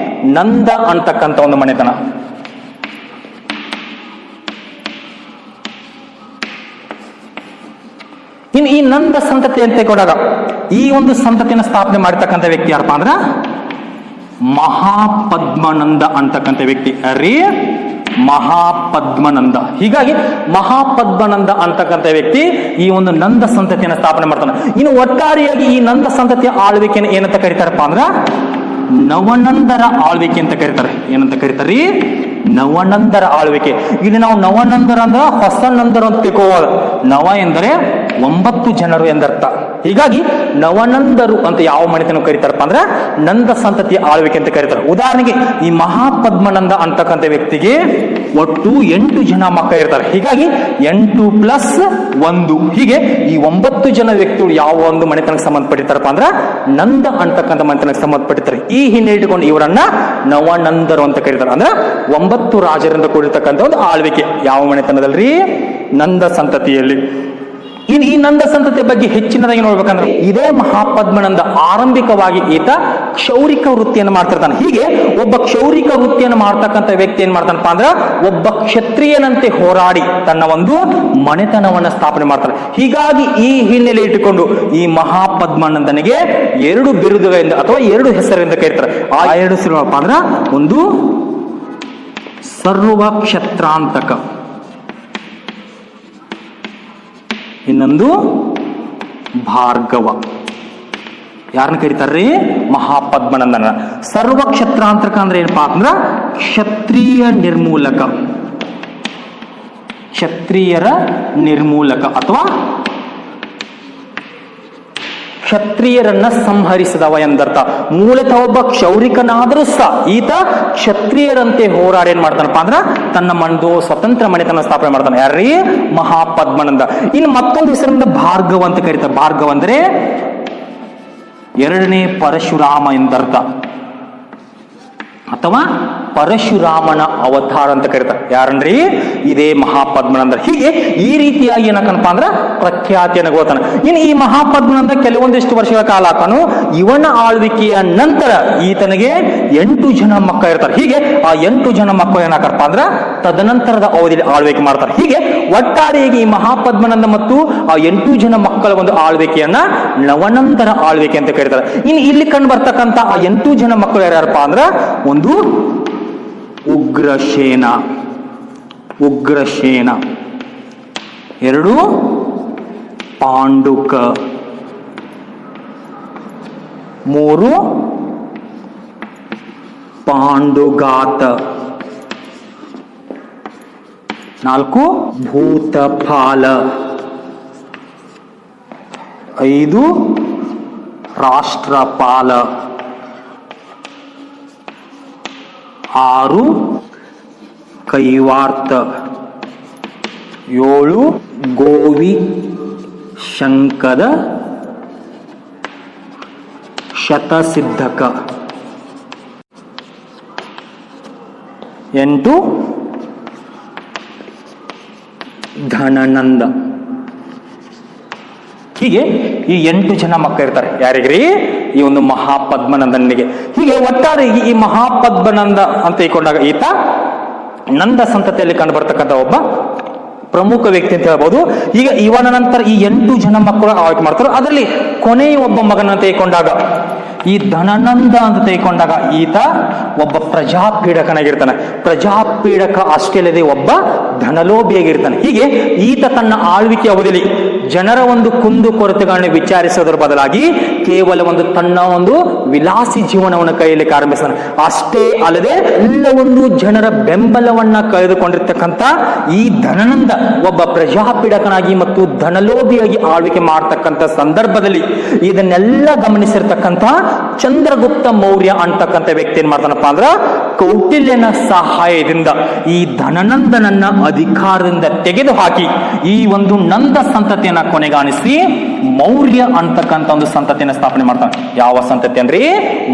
ನಂದ ಅಂತಕ್ಕಂಥ ಒಂದು ಮಣಿತನ. ಇನ್ನು ಈ ನಂದ ಸಂತತಿ ಅಂತ ಕೊಡಾಗ ಈ ಒಂದು ಸಂತತಿಯನ್ನು ಸ್ಥಾಪನೆ ಮಾಡತಕ್ಕಂಥ ವ್ಯಕ್ತಿ ಯಾರಪ್ಪ ಅಂದ್ರ ಮಹಾಪದ್ಮನಂದ ಅಂತಕ್ಕಂಥ ವ್ಯಕ್ತಿ ಅರೇ ಮಹಾಪದ್ಮನಂದ. ಹೀಗಾಗಿ ಮಹಾಪದ್ಮನಂದ ಅಂತಕ್ಕಂಥ ವ್ಯಕ್ತಿ ಈ ಒಂದು ನಂದ ಸಂತತಿಯನ್ನು ಸ್ಥಾಪನೆ ಮಾಡ್ತಾನೆ. ಇನ್ನು ಒಟ್ಟಾರೆಯಾಗಿ ಈ ನಂದ ಸಂತತಿಯ ಆಳ್ವಿಕೆಯನ್ನು ಏನಂತ ಕರೀತಾರಪ್ಪ ಅಂದ್ರ ನವನಂದರ ಆಳ್ವಿಕೆ ಅಂತ ಕರೀತಾರೆ. ಏನಂತ ಕರೀತಾರೆ? ನವನಂದರ ಆಳ್ವಿಕೆ. ಇಲ್ಲಿ ನಾವು ನವನಂದರ ಅಂದ್ರ ಹೊಸ ನಂದರ ಅಂತ ತಿಳ್ಕೋಬಹುದು. ನವ ಎಂದರೆ 9 ಜನರು ಎಂದರ್ಥ. ಹೀಗಾಗಿ ನವನಂದರು ಅಂತ ಯಾವ ಮನೆತನ ಕರೀತಾರಪ್ಪ ಅಂದ್ರ ನಂದ ಸಂತತಿಯ ಆಳ್ವಿಕೆ ಅಂತ ಕರೀತಾರೆ. ಉದಾಹರಣೆಗೆ ಈ ಮಹಾಪದ್ಮನಂದ ಅಂತಕ್ಕಂಥ ವ್ಯಕ್ತಿಗೆ ಒಟ್ಟು 8 ಜನ ಮಕ್ಕಳು ಇರ್ತಾರೆ. ಹೀಗಾಗಿ 8+1 ಹೀಗೆ ಈ 9 ಜನ ವ್ಯಕ್ತಿಗಳು ಯಾವ ಒಂದು ಮನೆತನಕ್ಕೆ ಸಂಬಂಧಪಟ್ಟಿರ್ತಾರಪ್ಪ ಅಂದ್ರ ನಂದ ಅಂತಕ್ಕಂಥ ಮನೆತನಕ್ಕೆ ಸಂಬಂಧಪಟ್ಟಿರ್ತಾರೆ. ಈ ಹಿನ್ನೆಲೆ ಇಟ್ಟುಕೊಂಡು ಇವರನ್ನ ನವನಂದರು ಅಂತ ಕರೀತಾರೆ. ಅಂದ್ರೆ 9 ರಾಜರಿಂದ ಕೂಡಿರ್ತಕ್ಕಂಥ ಒಂದು ಆಳ್ವಿಕೆ ಯಾವ ಮನೆತನದಲ್ರಿ? ನಂದ ಸಂತತಿಯಲ್ಲಿ. ಇನ್ನು ಈ ನಂದ ಸಂತತಿಯ ಬಗ್ಗೆ ಹೆಚ್ಚಿನದಾಗಿ ನೋಡ್ಬೇಕಂದ್ರೆ ಇದೇ ಮಹಾಪದ್ಮನಂದ ಆರಂಭಿಕವಾಗಿ ಈತ ಕ್ಷೌರಿಕ ವೃತ್ತಿಯನ್ನು ಮಾಡ್ತಿರ್ತಾನೆ. ಹೀಗೆ ಒಬ್ಬ ಕ್ಷೌರಿಕ ವೃತ್ತಿಯನ್ನು ಮಾಡ್ತಕ್ಕಂಥ ವ್ಯಕ್ತಿ ಏನ್ ಮಾಡ್ತಾನಪ್ಪ ಅಂದ್ರ ಒಬ್ಬ ಕ್ಷತ್ರಿಯನಂತೆ ಹೋರಾಡಿ ತನ್ನ ಒಂದು ಮನೆತನವನ್ನ ಸ್ಥಾಪನೆ ಮಾಡ್ತಾನೆ. ಹೀಗಾಗಿ ಈ ಹಿನ್ನೆಲೆ ಇಟ್ಟುಕೊಂಡು ಈ ಮಹಾಪದ್ಮನಂದನಿಗೆ 2 ಬಿರುದುಗಳಿಂದ ಅಥವಾ 2 ಹೆಸರಿಂದ ಕರೀತಾರೆ. ಆ 2 ಹೆಸರುಗಳಪ್ಪ ಅಂದ್ರ ಒಂದು ಸರ್ವ ಕ್ಷತ್ರಾಂತಕ, ಇನ್ನೊಂದು ಭಾರ್ಗವ. ಯಾರನ್ನ ಕರೀತಾರ್ರಿ? ಮಹಾಪದ್ಮನಂದನ. ಸರ್ವ ಕ್ಷತ್ರಾಂತಕ ಅಂದ್ರೆ ಏನಪ್ಪಾ ಅಂದ್ರ ಕ್ಷತ್ರಿಯ ನಿರ್ಮೂಲಕ, ಕ್ಷತ್ರಿಯರ ನಿರ್ಮೂಲಕ ಅಥವಾ ಕ್ಷತ್ರಿಯರನ್ನ ಸಂಹರಿಸಿದವ ಎಂದರ್ಥ. ಮೂಲತಃ ಒಬ್ಬ ಕ್ಷೌರಿಕನಾದರೂ ಸಹ ಈತ ಕ್ಷತ್ರಿಯರಂತೆ ಹೋರಾಡಿ ಏನ್ ಮಾಡ್ತಾನಪ್ಪ ಅಂದ್ರ ತನ್ನ ಒಂದು ಸ್ವತಂತ್ರ ಮನೆತನ ಸ್ಥಾಪನೆ ಮಾಡ್ತಾನೆ. ಯಾರ್ರೀ? ಮಹಾಪದ್ಮನಂದ. ಇನ್ನು ಮತ್ತೊಂದು ಹೆಸರಿಂದ ಭಾರ್ಗವ ಅಂತ ಕರೀತಾರೆ. ಭಾರ್ಗವ ಅಂದ್ರೆ 2ನೇ ಪರಶುರಾಮ ಎಂದರ್ಥ ಅಥವಾ ಪರಶುರಾಮನ ಅವತಾರ ಅಂತ ಕರೀತಾರೆ. ಯಾರನ್ರಿ? ಇದೇ ಮಹಾಪದ್ಮನಂದ. ಹೀಗೆ ಈ ರೀತಿಯಾಗಿ ಏನಕ್ಕನಪ್ಪ ಅಂದ್ರ ಪ್ರಖ್ಯಾತಿಯನ್ನು ಗೋತಾನೆ. ಇನ್ನು ಈ ಮಹಾಪದ್ಮನಂದ ಕೆಲವೊಂದಿಷ್ಟು ವರ್ಷಗಳ ಕಾಲ ಆತನು ಇವನ ಆಳ್ವಿಕೆಯ ನಂತರ ಈತನಿಗೆ 8 ಜನ ಮಕ್ಕಳು ಇರ್ತಾರೆ. ಹೀಗೆ ಆ 8 ಜನ ಮಕ್ಕಳು ಏನಾಕರಪ್ಪ ಅಂದ್ರ ತದನಂತರದ ಅವಧಿಯಲ್ಲಿ ಆಳ್ವಿಕೆ ಮಾಡ್ತಾರೆ. ಹೀಗೆ ಒಟ್ಟಾರೆಯಾಗಿ ಈ ಮಹಾಪದ್ಮನಂದ ಮತ್ತು ಆ 8 ಜನ ಮಕ್ಕಳ ಒಂದು ಆಳ್ವಿಕೆಯನ್ನ ನವನಂದರ ಆಳ್ವಿಕೆ ಅಂತ ಕರೀತಾರೆ. ಇನ್ನು ಇಲ್ಲಿ ಕಂಡು ಬರ್ತಕ್ಕಂಥ ಆ 8 ಜನ ಮಕ್ಕಳು ಯಾರ್ಯಾರಪ್ಪ ಅಂದ್ರ ಒಂದು ಉಗ್ರಸೇನ, ಉಗ್ರಸೇನ. 2 ಪಾಂಡುಕ. 3 ಪಾಂಡುಗಾತ. 4 ಭೂತಪಾಲ. 5 ರಾಷ್ಟ್ರಪಾಲ. 6 ಕೈವಾರ್ತ. 7 ಗೋವಿ ಶಂಕದ ಶತಸಿದ್ಧಕ. 8 ಧನನಂದ. ಹೀಗೆ ಈ 8 ಜನ ಮಕ್ಕಳು ಇರ್ತಾರೆ. ಯಾರಿಗ್ರಿ? ಈ ಒಂದು ಮಹಾಪದ್ಮನಂದನಿಗೆ. ಹೀಗೆ ಒಟ್ಟಾರೆ ಈ ಮಹಾಪದ್ಮನಂದ ಅಂತ ತಿಳ್ಕೊಂಡಾಗ ಈತ ನಂದ ಸಂತತಿಯಲ್ಲಿ ಕಂಡು ಬರ್ತಕ್ಕಂಥ ಒಬ್ಬ ಪ್ರಮುಖ ವ್ಯಕ್ತಿ ಅಂತ ಹೇಳ್ಬೋದು. ಈಗ ಇವನ ನಂತರ ಈ 8 ಜನ ಮಕ್ಕಳು ಆಯ್ಕೆ ಮಾಡ್ತಾರೆ. ಅದರಲ್ಲಿ ಕೊನೆಯ ಒಬ್ಬ ಮಗನ ತೆಗೆದುಕೊಂಡಾಗ ಈ ಧನನಂದ ಅಂತ ತೆಗೆದುಕೊಂಡಾಗ ಈತ ಒಬ್ಬ ಪ್ರಜಾಪೀಡಕನಾಗಿರ್ತಾನೆ. ಪ್ರಜಾಪೀಡಕ ಅಷ್ಟೇ ಅಲ್ಲದೆ ಒಬ್ಬ ಧನಲೋಭಿಯಾಗಿರ್ತಾನೆ. ಹೀಗೆ ಈತ ತನ್ನ ಆಳ್ವಿಕೆ ಅವಧಿಯಲ್ಲಿ ಜನರ ಒಂದು ಕುಂದು ಕೊರತೆಗಳನ್ನ ವಿಚಾರಿಸೋದ್ರ ಬದಲಾಗಿ ಕೇವಲ ಒಂದು ತನ್ನ ಒಂದು ವಿಲಾಸಿ ಜೀವನವನ್ನು ಕೈಯಲಿಕ್ಕೆ ಆರಂಭಿಸ್ತಾನೆ. ಅಷ್ಟೇ ಅಲ್ಲದೆ ಎಲ್ಲ ಒಂದು ಜನರ ಬೆಂಬಲವನ್ನ ಕಳೆದುಕೊಂಡಿರ್ತಕ್ಕಂಥ ಈ ಧನನಂದ ಒಬ್ಬ ಪ್ರಜಾಪೀಡಕನಾಗಿ ಮತ್ತು ಧನಲೋಭಿಯಾಗಿ ಆಳ್ವಿಕೆ ಮಾಡ್ತಕ್ಕಂಥ ಸಂದರ್ಭದಲ್ಲಿ ಇದನ್ನೆಲ್ಲ ಗಮನಿಸಿರ್ತಕ್ಕಂಥ ಚಂದ್ರಗುಪ್ತ ಮೌರ್ಯ ಅಂತಕ್ಕಂಥ ವ್ಯಕ್ತಿ ಏನ್ ಮಾಡ್ತಾನಪ್ಪ ಅಂದ್ರ ಕೌಟಿಲ್ಯನ ಸಹಾಯದಿಂದ ಈ ಧನನಂದನನ್ನ ಅಧಿಕಾರದಿಂದ ತೆಗೆದುಹಾಕಿ ಈ ಒಂದು ನಂದ ಸಂತತಿಯನ್ನ ಕೊನೆಗಾಣಿಸಿ ಮೌರ್ಯ ಅಂತಕ್ಕಂಥ ಒಂದು ಸಂತತಿಯನ್ನ ಸ್ಥಾಪನೆ ಮಾಡ್ತಾನೆ. ಯಾವ ಸಂತತಿ ಅಂದ್ರೆ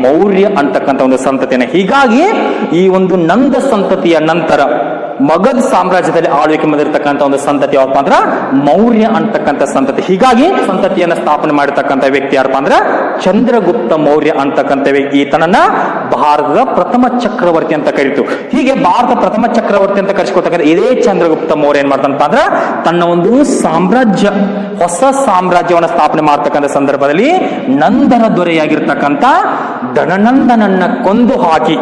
ಮೌರ್ಯ ಅಂತಕ್ಕಂಥ ಒಂದು ಸಂತತಿಯನ್ನ. ಹೀಗಾಗಿ ಈ ಒಂದು ನಂದ ಸಂತತಿಯ ನಂತರ ಮಗಧ ಸಾಮ್ರಾಜ್ಯದಲ್ಲಿ ಆಳ್ವಿಕೆ ಮಾಡಿರ್ತಕ್ಕಂಥ ಒಂದು ಸಂತತಿ ಯಾವಪ್ಪ ಅಂದ್ರ ಮೌರ್ಯ ಅಂತಕ್ಕಂಥ ಸಂತತಿ. ಹೀಗಾಗಿ ಸಂತತಿಯನ್ನ ಸ್ಥಾಪನೆ ಮಾಡಿರ್ತಕ್ಕಂಥ ವ್ಯಕ್ತಿ ಯಾರಪ್ಪ ಅಂದ್ರ ಚಂದ್ರಗುಪ್ತ ಮೌರ್ಯ ಅಂತಕ್ಕಂಥ ವ್ಯಕ್ತಿ. ಈತನನ್ನ ಭಾರತದ ಪ್ರಥಮ ಚಕ್ರವರ್ತಿ ಅಂತ ಕರೀತು. ಹೀಗೆ ಭಾರತ ಪ್ರಥಮ ಚಕ್ರವರ್ತಿ ಅಂತ ಕರೆಸ್ಕೊಳ್ತಕ್ಕಂಥ ಇದೇ ಚಂದ್ರಗುಪ್ತ ಮೌರ್ಯ ಏನ್ ಮಾಡ್ತಾನಪ್ಪ ಅಂದ್ರ ತನ್ನ ಒಂದು ಸಾಮ್ರಾಜ್ಯ, ಹೊಸ ಸಾಮ್ರಾಜ್ಯವನ್ನ ಸ್ಥಾಪನೆ ಮಾಡತಕ್ಕಂಥ ಸಂದರ್ಭದಲ್ಲಿ ನಂದರ ದೊರೆಯಾಗಿರ್ತಕ್ಕಂಥ ಧನನಂದನನ್ನ ಕೊಂದು ಹಾಕಿ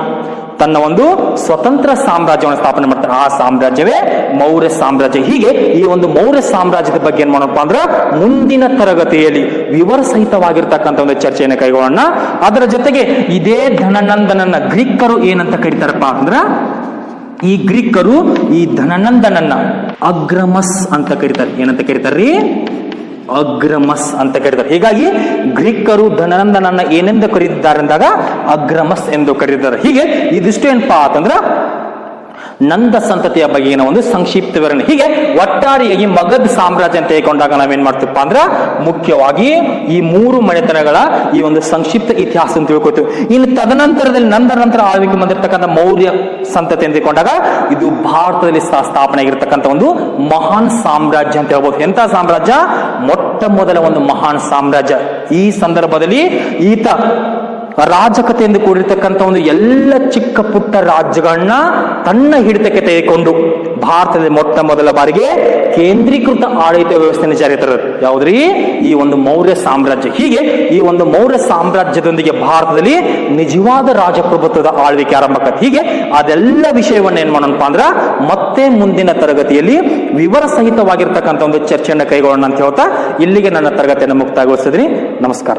ತನ್ನ ಒಂದು ಸ್ವತಂತ್ರ ಸಾಮ್ರಾಜ್ಯವನ್ನು ಸ್ಥಾಪನೆ ಮಾಡ್ತಾರೆ. ಆ ಸಾಮ್ರಾಜ್ಯವೇ ಮೌರ್ಯ ಸಾಮ್ರಾಜ್ಯ. ಹೀಗೆ ಈ ಒಂದು ಮೌರ್ಯ ಸಾಮ್ರಾಜ್ಯದ ಬಗ್ಗೆ ಏನ್ ಮಾಡೋಣಪ್ಪ ಅಂದ್ರ ಮುಂದಿನ ತರಗತಿಯಲ್ಲಿ ವಿವರ ಸಹಿತವಾಗಿರ್ತಕ್ಕಂಥ ಒಂದು ಚರ್ಚೆಯನ್ನು ಕೈಗೊಳ್ಳೋಣ. ಅದರ ಜೊತೆಗೆ ಇದೇ ಧನನಂದನನ್ನ ಗ್ರೀಕರು ಏನಂತ ಕರೀತಾರಪ್ಪ ಅಂದ್ರ ಈ ಗ್ರೀಕರು ಈ ಧನನಂದನನ್ನ ಅಗ್ರಮಸ್ ಅಂತ ಕರೀತಾರೆ. ಏನಂತ ಕರೀತಾರ್ರಿ? ಅಗ್ರಮಸ್ ಅಂತ ಕರೀತಾರೆ. ಹೀಗಾಗಿ ಗ್ರೀಕರು ಧನನಂದನನ್ನ ಏನೆಂದು ಕರೀತಿದ್ದಾರೆ ಅಂದಾಗ ಅಗ್ರಮಸ್ ಎಂದು ಕರೀತಾರೆ. ಹೀಗೆ ಇದಿಷ್ಟು ಏನಪ್ಪಾ ಅಂತಂದ್ರ ನಂದ ಸಂತತಿಯ ಬಗೆಗಿನ ಒಂದು ಸಂಕ್ಷಿಪ್ತ ವಿವರಣೆ. ಹೀಗೆ ಒಟ್ಟಾರೆಯಾಗಿ ಮಗಧ ಸಾಮ್ರಾಜ್ಯ ಅಂತ ಹೇಳ್ಕೊಂಡಾಗ ನಾವೇನ್ ಮಾಡ್ತೀವಪ್ಪ ಅಂದ್ರ ಮುಖ್ಯವಾಗಿ ಈ 3 ಮನೆತನಗಳ ಈ ಒಂದು ಸಂಕ್ಷಿಪ್ತ ಇತಿಹಾಸ ಅಂತ ತಿಳ್ಕೊತೀವಿ. ಇನ್ನು ತದನಂತರದಲ್ಲಿ ನಂತರ ಆಳ್ವಿಕೆ ಬಂದಿರತಕ್ಕಂಥ ಮೌರ್ಯ ಸಂತತಿ ಅಂತ ಹೇಳ್ಕೊಂಡಾಗ ಇದು ಭಾರತದಲ್ಲಿ ಸ್ಥಾಪನೆ ಆಗಿರ್ತಕ್ಕಂಥ ಒಂದು ಮಹಾನ್ ಸಾಮ್ರಾಜ್ಯ ಅಂತ ಹೇಳ್ಬೋದು. ಎಂತ ಸಾಮ್ರಾಜ್ಯ? ಮೊಟ್ಟ ಮೊದಲ ಒಂದು ಮಹಾನ್ ಸಾಮ್ರಾಜ್ಯ. ಈ ಸಂದರ್ಭದಲ್ಲಿ ಈತ ರಾಜಕತೆಯಿಂದ ಕೂಡಿರ್ತಕ್ಕಂಥ ಒಂದು ಎಲ್ಲ ಚಿಕ್ಕ ಪುಟ್ಟ ರಾಜ್ಯಗಳನ್ನ ತನ್ನ ಹಿಡಿತಕ್ಕೆ ತೆಗೆದುಕೊಂಡು ಭಾರತದಲ್ಲಿ ಮೊಟ್ಟ ಮೊದಲ ಬಾರಿಗೆ ಕೇಂದ್ರೀಕೃತ ಆಡಳಿತ ವ್ಯವಸ್ಥೆಯನ್ನು ಜಾರಿ ತರೋದು ಯಾವುದ್ರಿ? ಈ ಒಂದು ಮೌರ್ಯ ಸಾಮ್ರಾಜ್ಯ. ಹೀಗೆ ಈ ಒಂದು ಮೌರ್ಯ ಸಾಮ್ರಾಜ್ಯದೊಂದಿಗೆ ಭಾರತದಲ್ಲಿ ನಿಜವಾದ ರಾಜಪ್ರಭುತ್ವದ ಆಳ್ವಿಕೆ ಆರಂಭಕ್ಕೆ. ಹೀಗೆ ಅದೆಲ್ಲ ವಿಷಯವನ್ನ ಏನ್ ಮಾಡೋಣಪ್ಪ ಅಂದ್ರ ಮತ್ತೆ ಮುಂದಿನ ತರಗತಿಯಲ್ಲಿ ವಿವರ ಸಹಿತವಾಗಿರ್ತಕ್ಕಂಥ ಒಂದು ಚರ್ಚೆಯನ್ನು ಕೈಗೊಳ್ಳೋಣ ಅಂತ ಹೇಳ್ತಾ ಇಲ್ಲಿಗೆ ನನ್ನ ತರಗತಿಯನ್ನು ಮುಕ್ತಾಯಗೊಳಿಸಿದ್ರಿ. ನಮಸ್ಕಾರ.